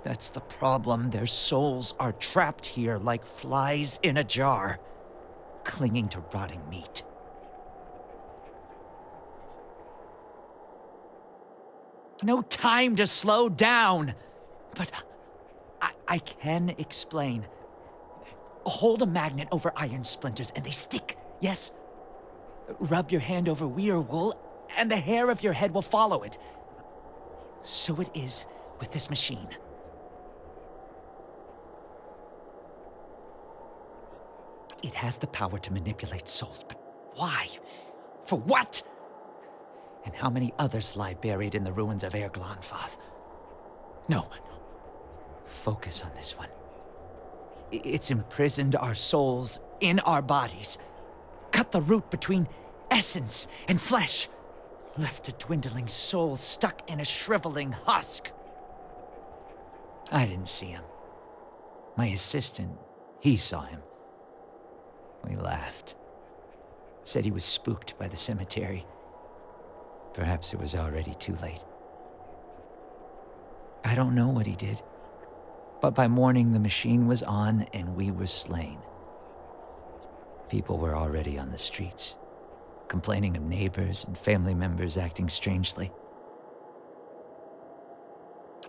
That's the problem. Their souls are trapped here like flies in a jar, clinging to rotting meat. No time to slow down. But I can explain. Hold a magnet over iron splinters and they stick, yes? Rub your hand over weir wool and the hair of your head will follow it. So it is with this machine. It has the power to manipulate souls, but why? For what? And how many others lie buried in the ruins of Erglonfath? No. Focus on this one. It's imprisoned our souls in our bodies. Cut the root between essence and flesh. Left a dwindling soul stuck in a shriveling husk. I didn't see him. My assistant, he saw him. We laughed. Said he was spooked by the cemetery. Perhaps it was already too late. I don't know what he did. But by morning, the machine was on and we were slain. People were already on the streets, complaining of neighbors and family members acting strangely.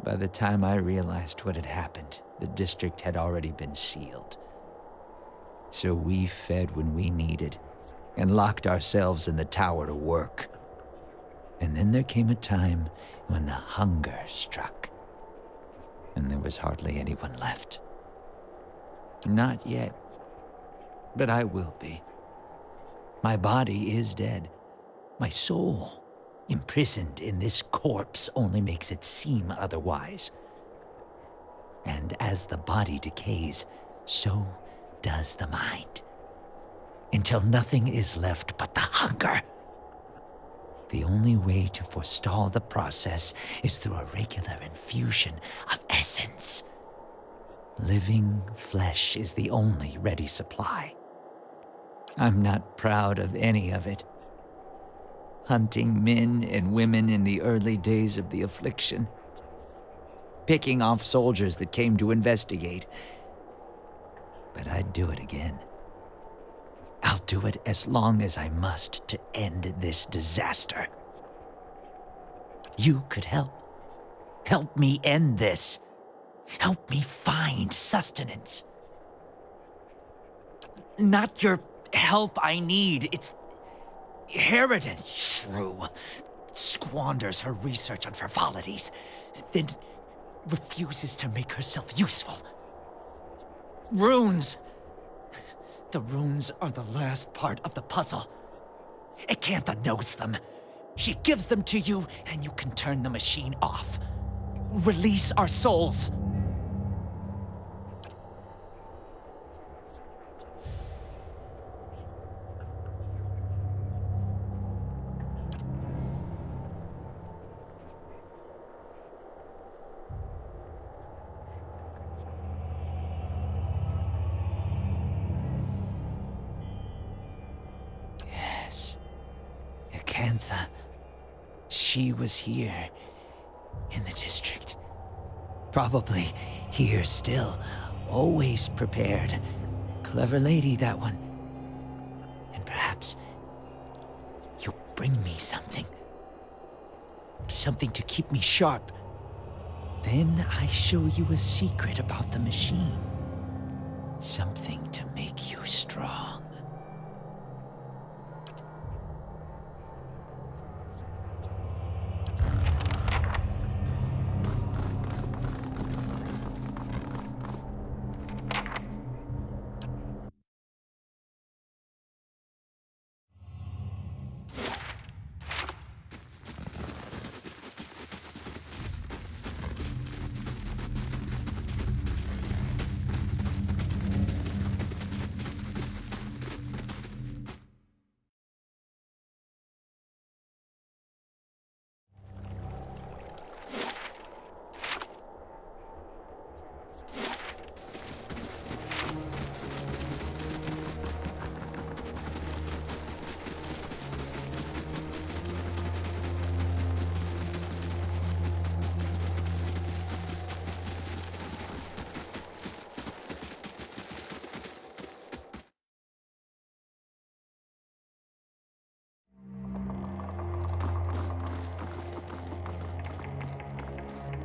By the time I realized what had happened, the district had already been sealed. So we fed when we needed and locked ourselves in the tower to work. And then there came a time when the hunger struck. And there was hardly anyone left. Not yet. But I will be. My body is dead. My soul, imprisoned in this corpse, only makes it seem otherwise. And as the body decays, so does the mind. Until nothing is left but the hunger. The only way to forestall the process is through a regular infusion of essence. Living flesh is the only ready supply. I'm not proud of any of it. Hunting men and women in the early days of the affliction. Picking off soldiers that came to investigate. But I'd do it again. I'll do it as long as I must to end this disaster. You could help. Help me end this. Help me find sustenance. Not your help I need. It's Harridan, shrew. Squanders her research on frivolities, then refuses to make herself useful. Runes. The runes are the last part of the puzzle. Acantha knows them. She gives them to you, and you can turn the machine off. Release our souls. Acantha. She was here, in the district. Probably here still, always prepared. Clever lady, that one. And perhaps you'll bring me something. Something to keep me sharp. Then I show you a secret about the machine. Something to make you strong.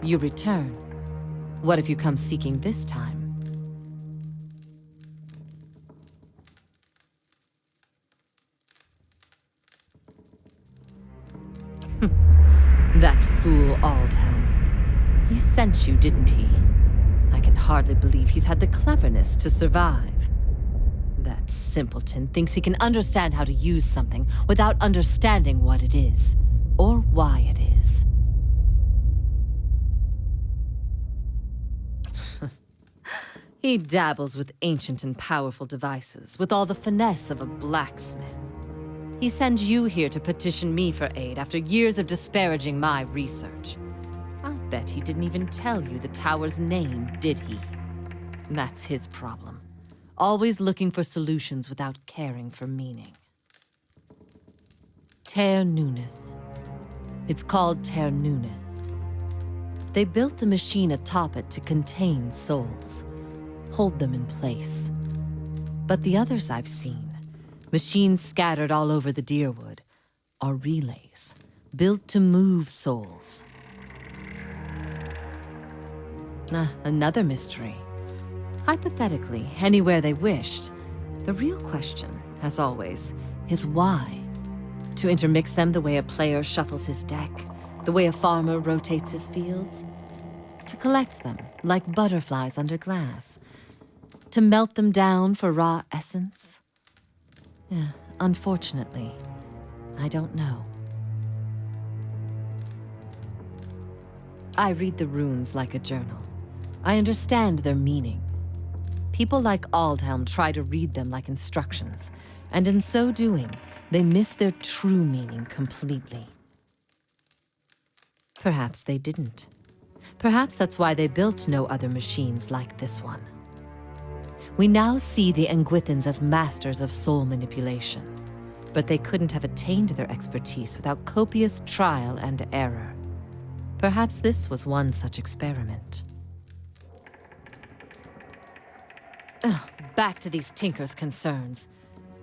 You return. What if you come seeking this time? That fool Aldhelm. He sent you, didn't he? I can hardly believe he's had the cleverness to survive. That simpleton thinks he can understand how to use something without understanding what it is, or why it is. He dabbles with ancient and powerful devices, with all the finesse of a blacksmith. He sends you here to petition me for aid after years of disparaging my research. I'll bet he didn't even tell you the tower's name, did he? That's his problem. Always looking for solutions without caring for meaning. Teir Nowneth. It's called Teir Nowneth. They built the machine atop it to contain souls, hold them in place. But the others I've seen, machines scattered all over the Dyrwood, are relays, built to move souls. Another mystery. Hypothetically, anywhere they wished, the real question, as always, is why? To intermix them the way a player shuffles his deck, the way a farmer rotates his fields? To collect them, like butterflies under glass? To melt them down for raw essence? Unfortunately, I don't know. I read the runes like a journal. I understand their meaning. People like Aldhelm try to read them like instructions, and in so doing, they miss their true meaning completely. Perhaps they didn't. Perhaps that's why they built no other machines like this one. We now see the Engwithans as masters of soul manipulation, but they couldn't have attained their expertise without copious trial and error. Perhaps this was one such experiment. Back to these Tinker's concerns.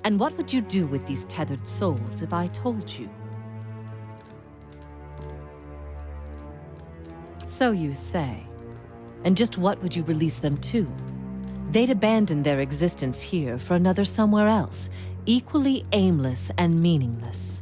And what would you do with these tethered souls if I told you? So you say. And just what would you release them to? They'd abandon their existence here for another somewhere else, equally aimless and meaningless.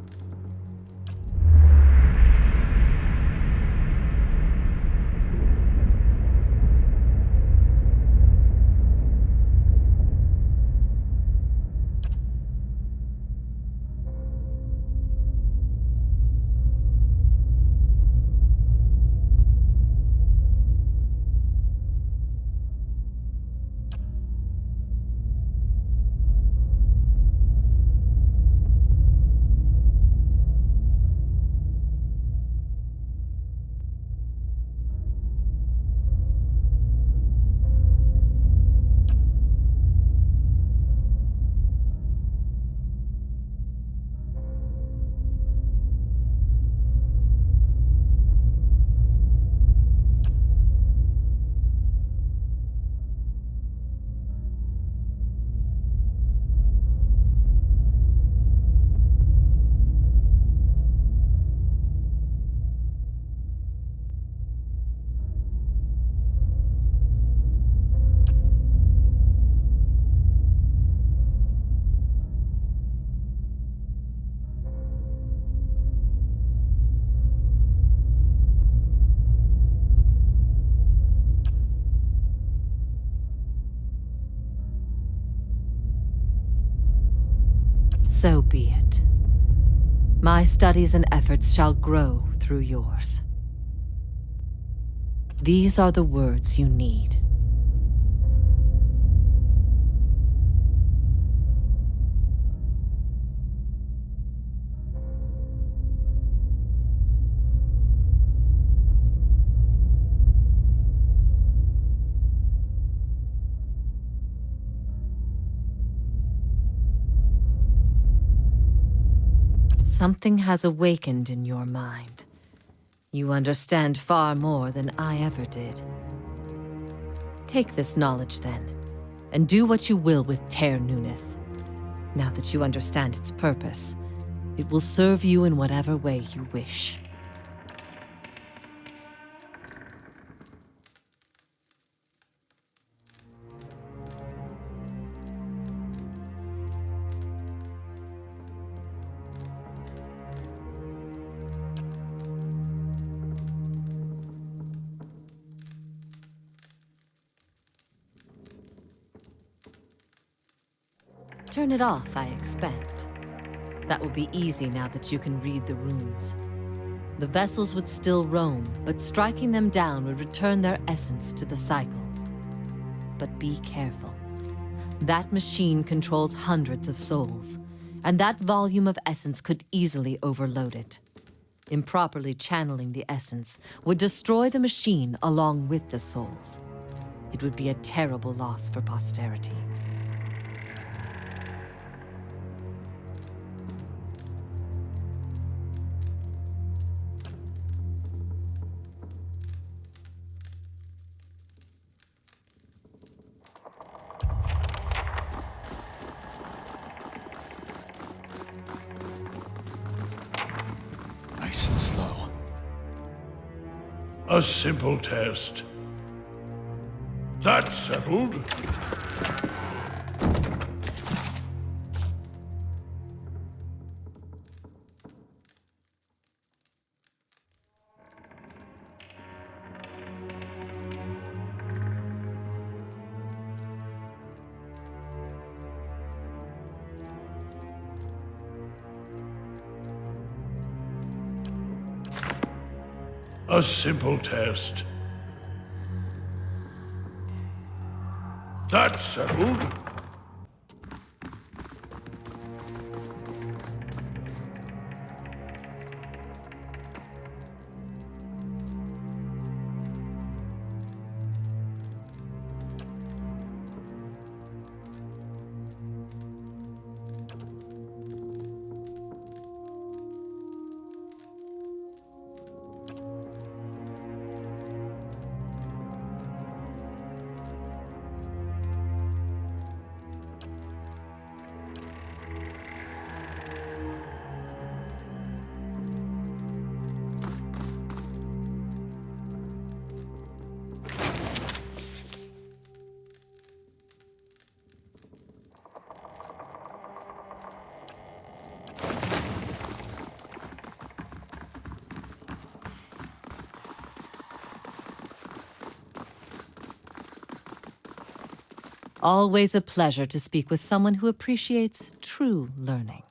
So be it. My studies and efforts shall grow through yours. These are the words you need. Something has awakened in your mind. You understand far more than I ever did. Take this knowledge then, and do what you will with Teir Nowneth. Now that you understand its purpose, it will serve you in whatever way you wish. Turn it off, I expect. That will be easy now that you can read the runes. The vessels would still roam, but striking them down would return their essence to the cycle. But be careful. That machine controls hundreds of souls, and that volume of essence could easily overload it. Improperly channeling the essence would destroy the machine along with the souls. It would be a terrible loss for posterity. Nice and slow. A simple test. That settled. A simple test. That settled. Always a pleasure to speak with someone who appreciates true learning.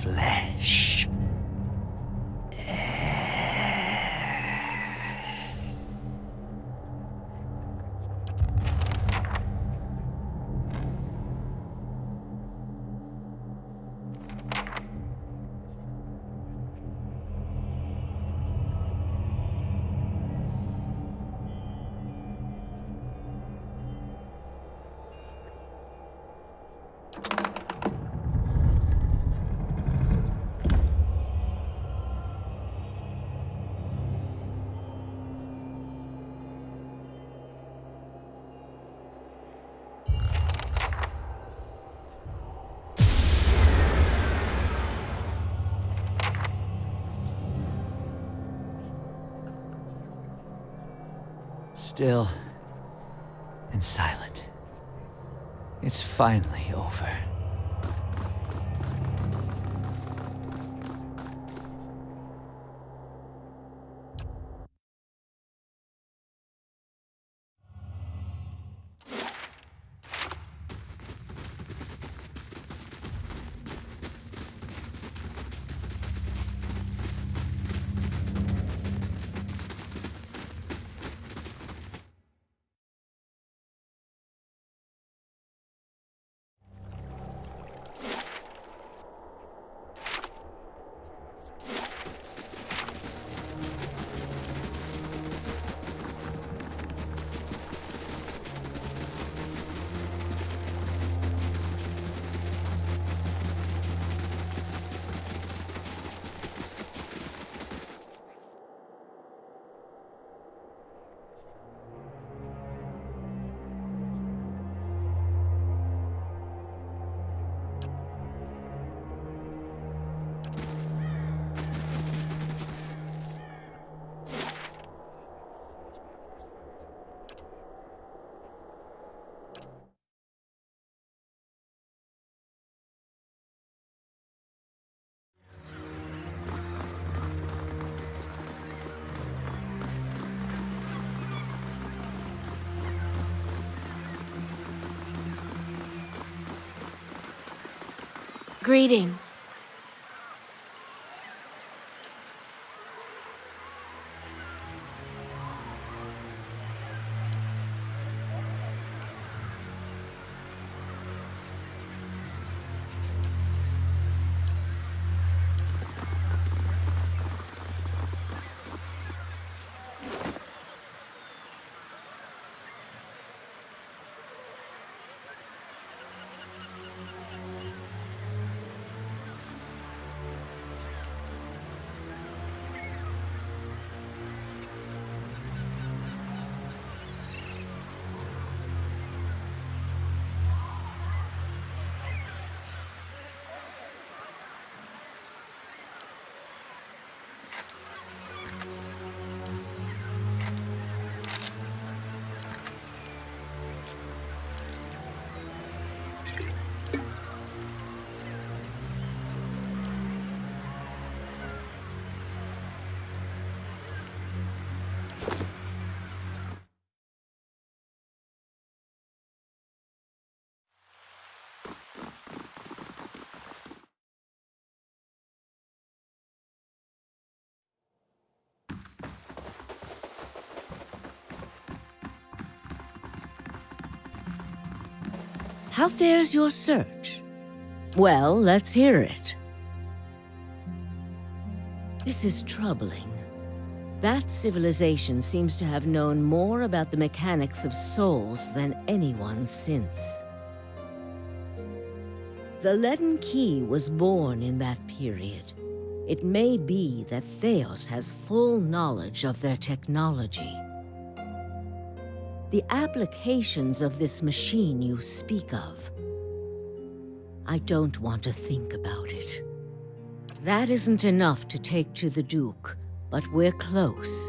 Flesh. Still and silent. It's finally over. Greetings. How fares your search? Well, let's hear it. This is troubling. That civilization seems to have known more about the mechanics of souls than anyone since. The Leaden Key was born in that period. It may be that Theos has full knowledge of their technology. The applications of this machine you speak of, I don't want to think about it. That isn't enough to take to the Duke, but we're close.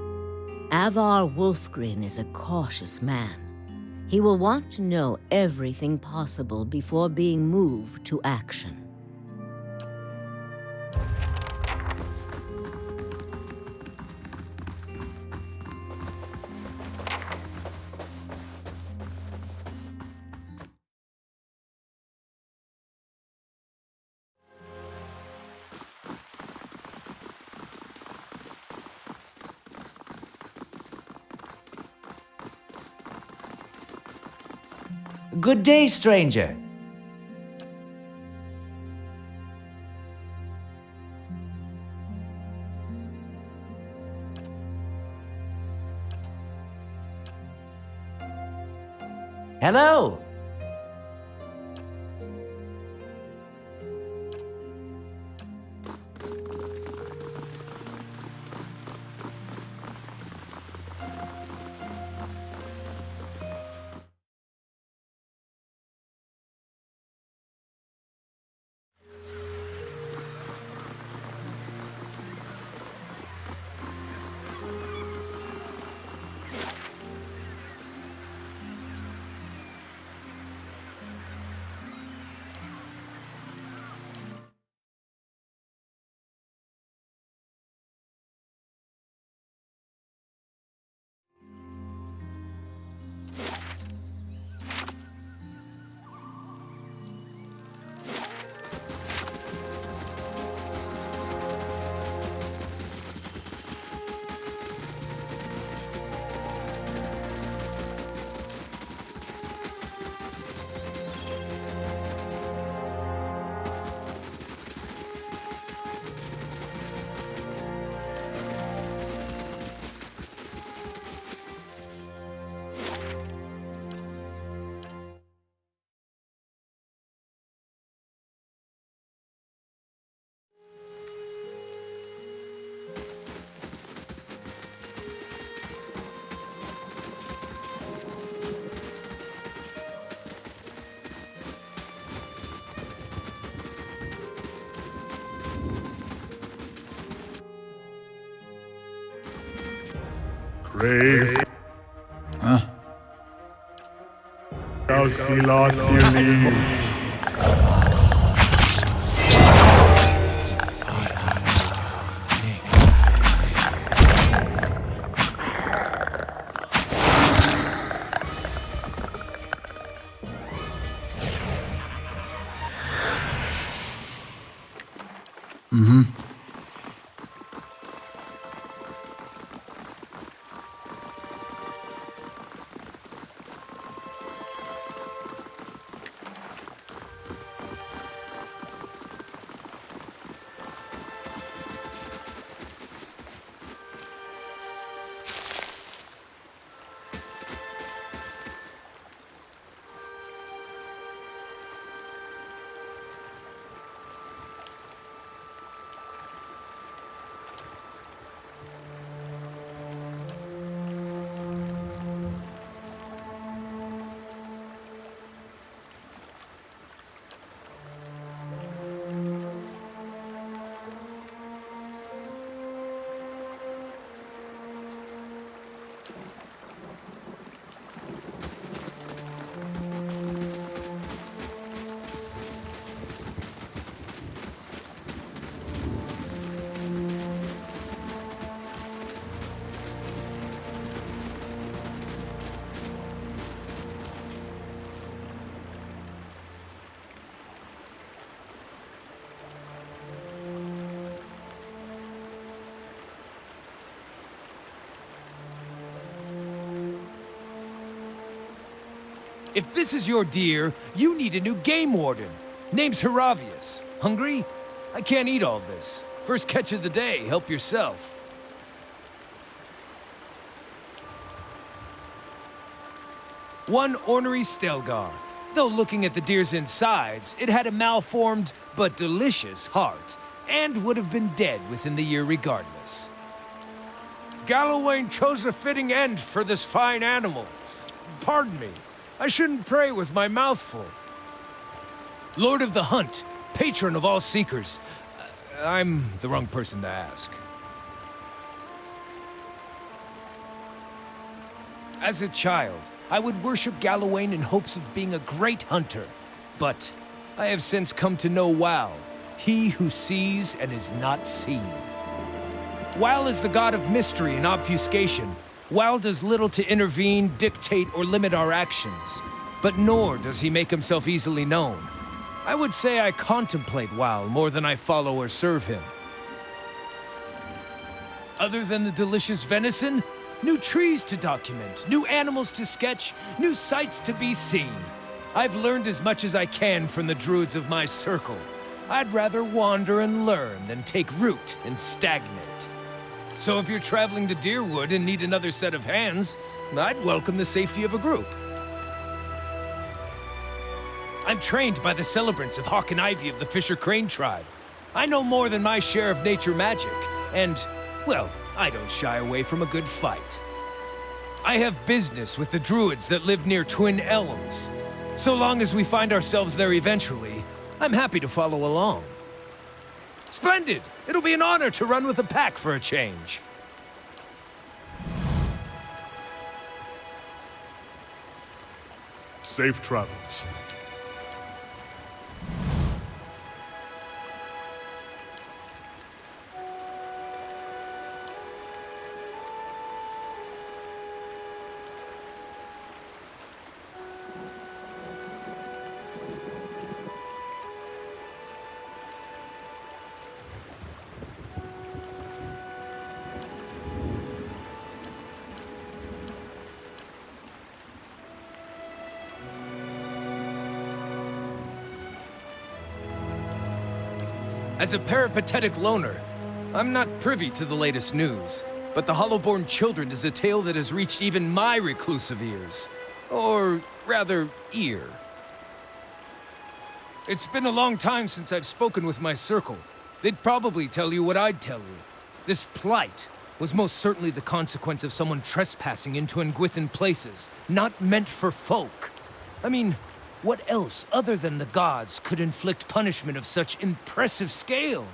Avar Wolfgren is a cautious man. He will want to know everything possible before being moved to action. Good day, stranger. Hello. Brave. Huh? If this is your deer, you need a new game warden. Name's Hiravias. Hungry? I can't eat all this. First catch of the day, help yourself. One ornery Stelgar. Though looking at the deer's insides, it had a malformed but delicious heart, and would have been dead within the year regardless. Gallowayne chose a fitting end for this fine animal. Pardon me. I shouldn't pray with my mouth full. Lord of the Hunt, patron of all seekers. I'm the wrong person to ask. As a child, I would worship Gallowayne in hopes of being a great hunter. But I have since come to know Wal, he who sees and is not seen. Wal is the god of mystery and obfuscation. Wal does little to intervene, dictate, or limit our actions, but nor does he make himself easily known. I would say I contemplate Wal more than I follow or serve him. Other than the delicious venison, new trees to document, new animals to sketch, new sights to be seen. I've learned as much as I can from the druids of my circle. I'd rather wander and learn than take root and stagnate. So if you're traveling to Deerwood and need another set of hands, I'd welcome the safety of a group. I'm trained by the celebrants of Hawk and Ivy of the Fisher Crane tribe. I know more than my share of nature magic, and, well, I don't shy away from a good fight. I have business with the druids that live near Twin Elms. So long as we find ourselves there eventually, I'm happy to follow along. Splendid! It'll be an honor to run with the pack for a change. Safe travels. As a peripatetic loner, I'm not privy to the latest news, but the Hollowborn Children is a tale that has reached even my reclusive ears. Or, rather, ear. It's been a long time since I've spoken with my circle. They'd probably tell you what I'd tell you. This plight was most certainly the consequence of someone trespassing into Engwithan places, not meant for folk. I mean, what else other than the gods could inflict punishment of such impressive scale?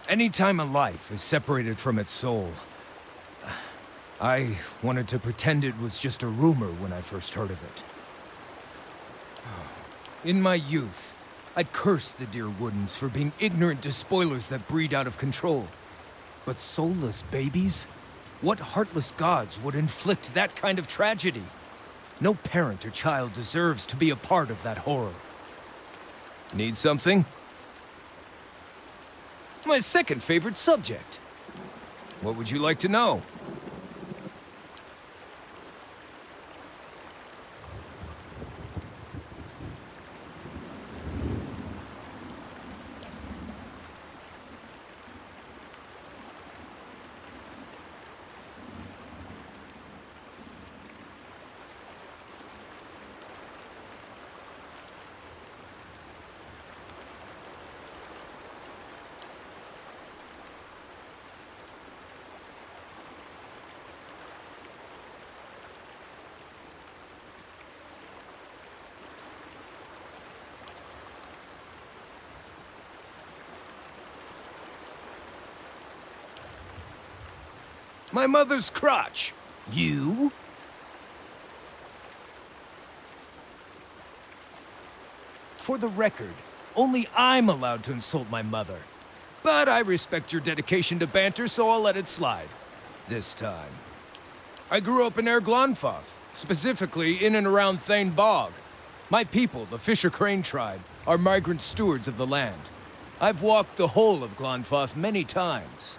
Any time a life is separated from its soul, I wanted to pretend it was just a rumor when I first heard of it. In my youth, I'd cursed the dear Woodens for being ignorant to spoilers that breed out of control. But soulless babies? What heartless gods would inflict that kind of tragedy? No parent or child deserves to be a part of that horror. Need something? My second favorite subject. What would you like to know? My mother's crotch. You? For the record, only I'm allowed to insult my mother. But I respect your dedication to banter, so I'll let it slide. This time. I grew up in Glonfoth, specifically in and around Thane Bog. My people, the Fisher Crane tribe, are migrant stewards of the land. I've walked the whole of Glonfoth many times.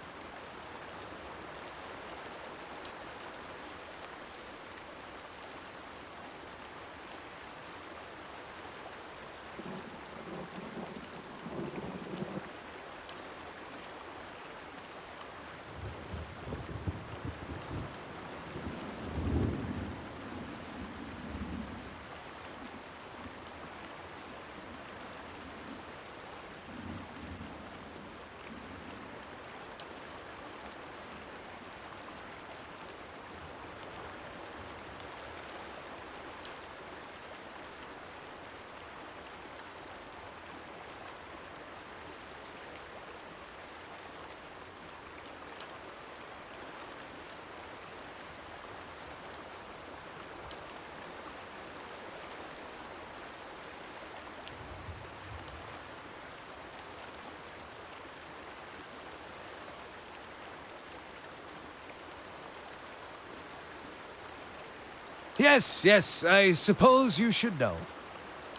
Yes, I suppose you should know.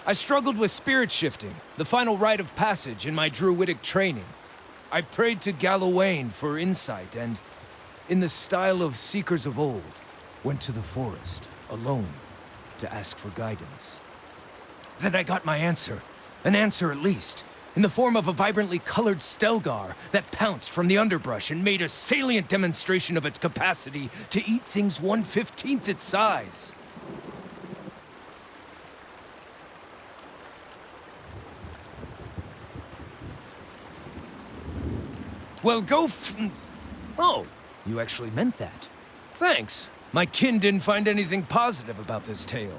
I struggled with spirit shifting, the final rite of passage in my druidic training. I prayed to Galawain for insight and, in the style of seekers of old, went to the forest, alone, to ask for guidance. Then I got my answer, an answer at least, in the form of a vibrantly colored Stelgar that pounced from the underbrush and made a salient demonstration of its capacity to eat things 1/15th its size. Well, Oh, you actually meant that. Thanks. My kin didn't find anything positive about this tale.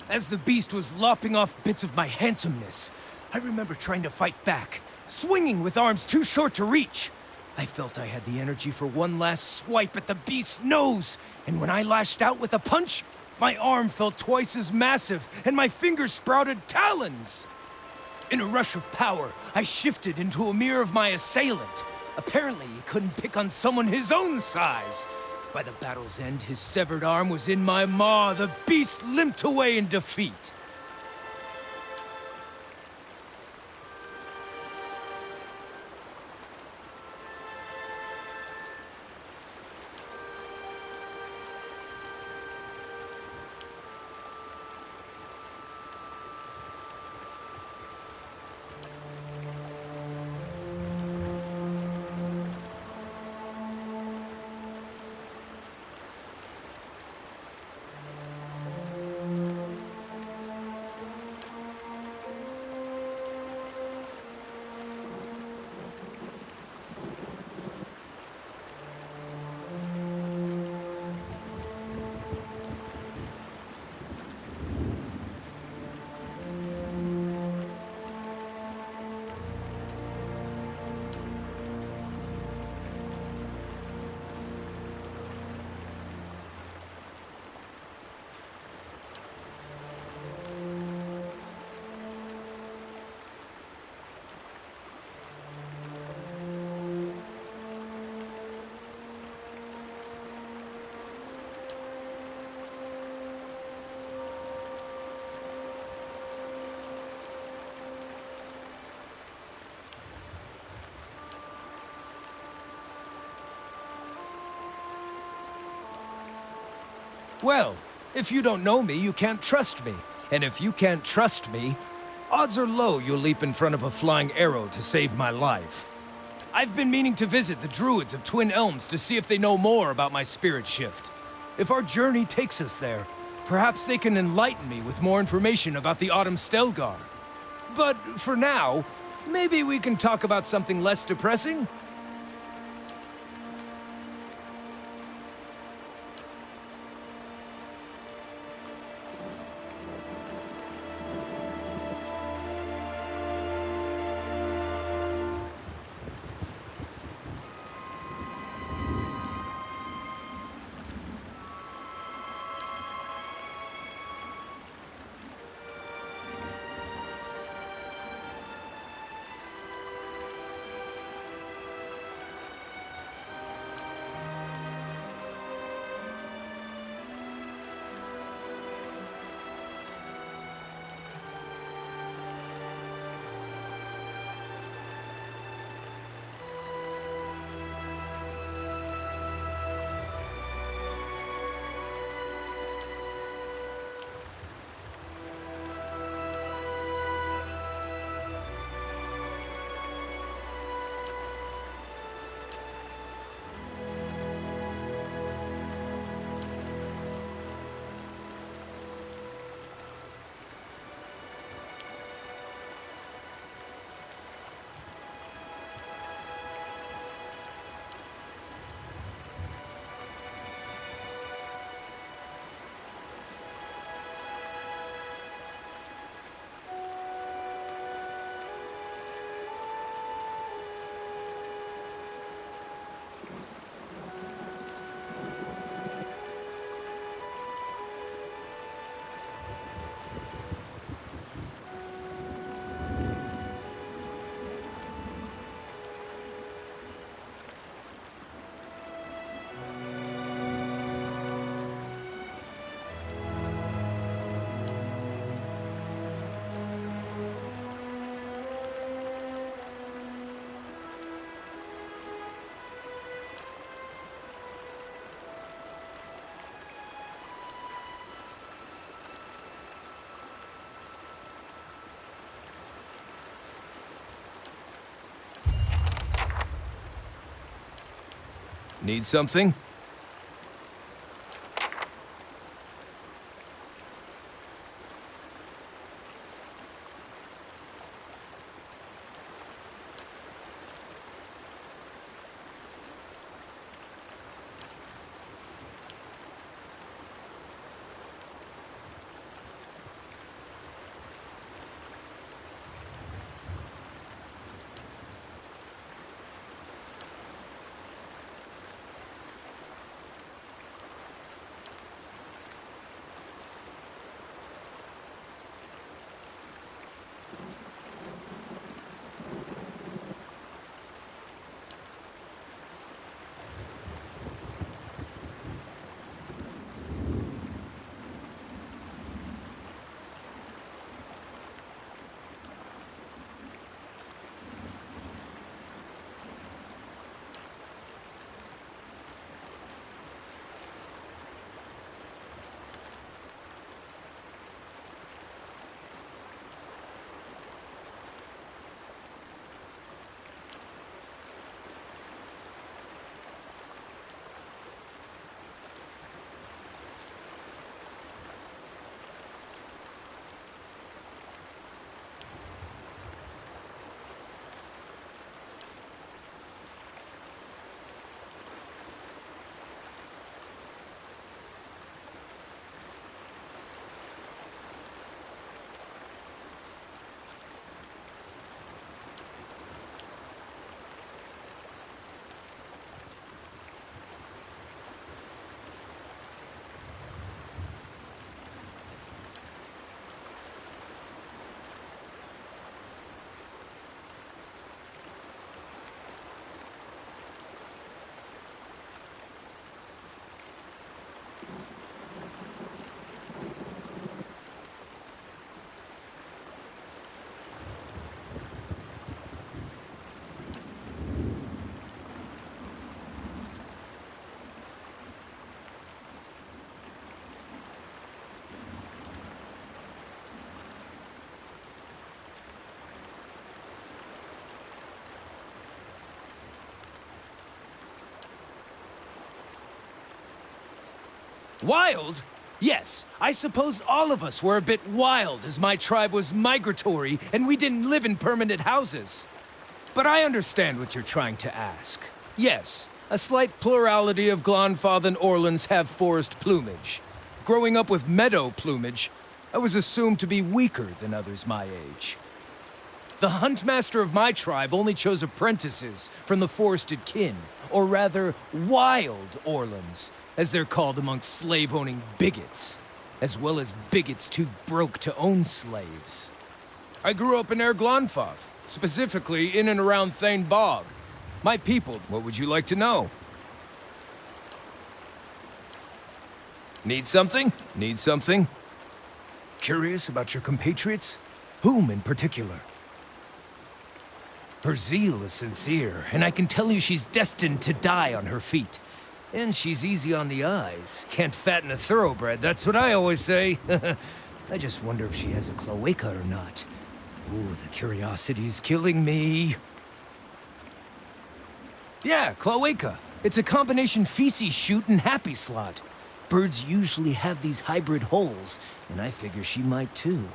As the beast was lopping off bits of my handsomeness, I remember trying to fight back, swinging with arms too short to reach. I felt I had the energy for one last swipe at the beast's nose, and when I lashed out with a punch, my arm felt twice as massive, and my fingers sprouted talons. In a rush of power, I shifted into a mirror of my assailant. Apparently, he couldn't pick on someone his own size. By the battle's end, his severed arm was in my maw. The beast limped away in defeat. Well, if you don't know me, you can't trust me. And if you can't trust me, odds are low you'll leap in front of a flying arrow to save my life. I've been meaning to visit the Druids of Twin Elms to see if they know more about my spirit shift. If our journey takes us there, perhaps they can enlighten me with more information about the Autumn Stelgar. But for now, maybe we can talk about something less depressing? Need something? Wild? Yes, I suppose all of us were a bit wild as my tribe was migratory and we didn't live in permanent houses. But I understand what you're trying to ask. Yes, a slight plurality of Glonfathan Orlans have forest plumage. Growing up with meadow plumage, I was assumed to be weaker than others my age. The huntmaster of my tribe only chose apprentices from the forested kin, or rather, wild Orlans, as they're called amongst slave-owning bigots, as well as bigots too broke to own slaves. I grew up in Glonfath, specifically in and around Thane Bog. My people, what would you like to know? Need something? Need something? Curious about your compatriots? Whom in particular? Her zeal is sincere, and I can tell you she's destined to die on her feet. And she's easy on the eyes. Can't fatten a thoroughbred, that's what I always say. I just wonder if she has a cloaca or not. Ooh, the curiosity's killing me. Yeah, cloaca. It's a combination feces chute and happy slot. Birds usually have these hybrid holes, and I figure she might too.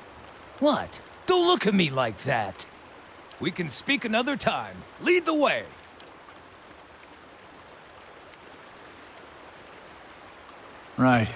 What? Don't look at me like that. We can speak another time. Lead the way. Right.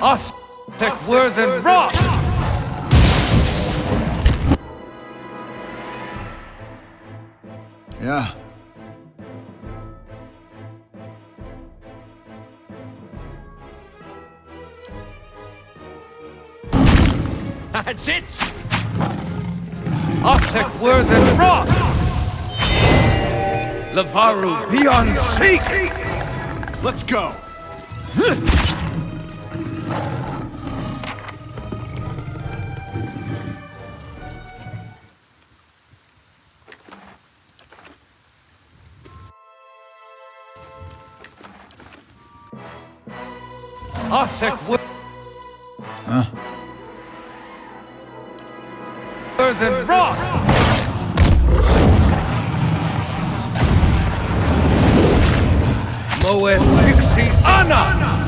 Us, were the rock! Yeah. That's it! Othek were the rock! Lavaru beyond seek! Let's go! Othek were... Huh? Than rock! Moeth Pixie Anna!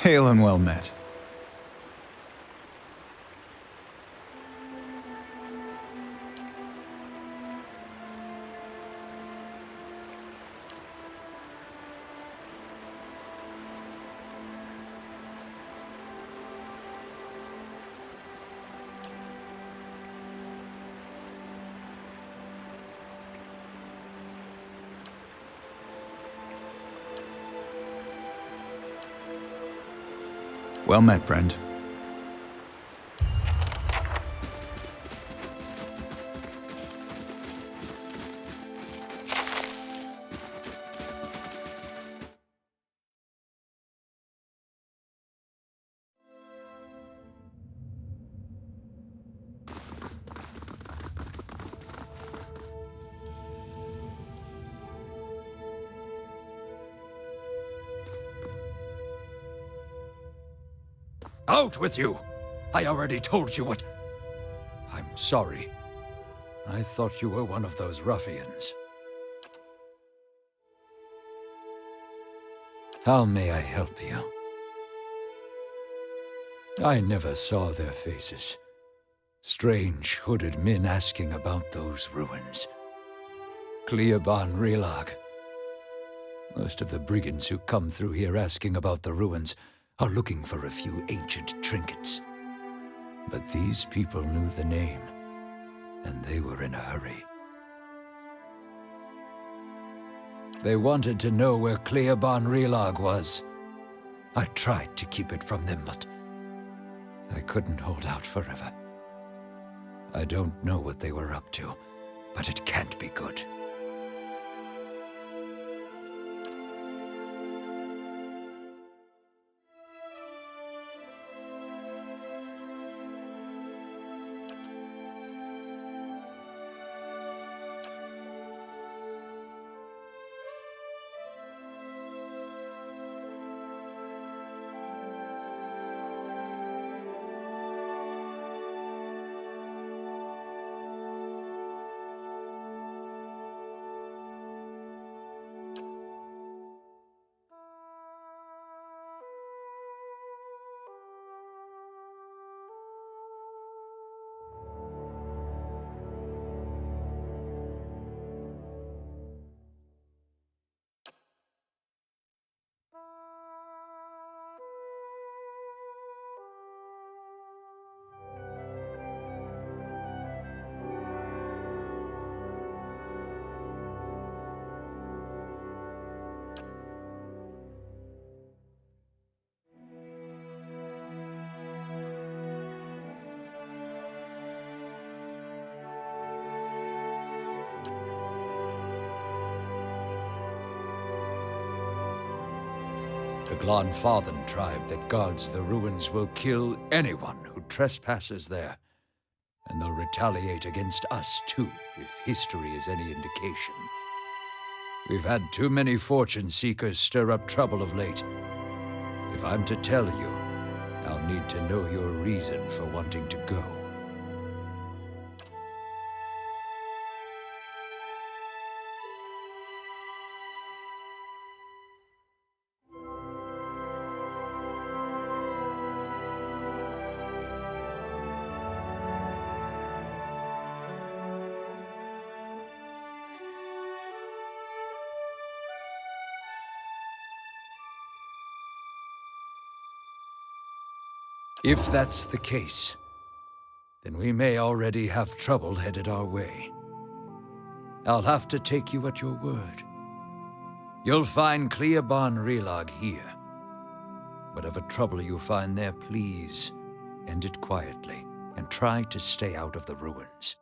Hail and well met. Well met, friend. Out with you! I already told you what... I'm sorry. I thought you were one of those ruffians. How may I help you? I never saw their faces. Strange hooded men asking about those ruins. Cleoban Relag. Most of the brigands who come through here asking about the ruins are looking for a few ancient trinkets. But these people knew the name, and they were in a hurry. They wanted to know where Cleoban Relag was. I tried to keep it from them, but I couldn't hold out forever. I don't know what they were up to, but it can't be good. The Glanfathan tribe that guards the ruins will kill anyone who trespasses there. And they'll retaliate against us, too, if history is any indication. We've had too many fortune seekers stir up trouble of late. If I'm to tell you, I'll need to know your reason for wanting to go. If that's the case, then we may already have trouble headed our way. I'll have to take you at your word. You'll find Cleoban Relag here. Whatever trouble you find there, please end it quietly and try to stay out of the ruins.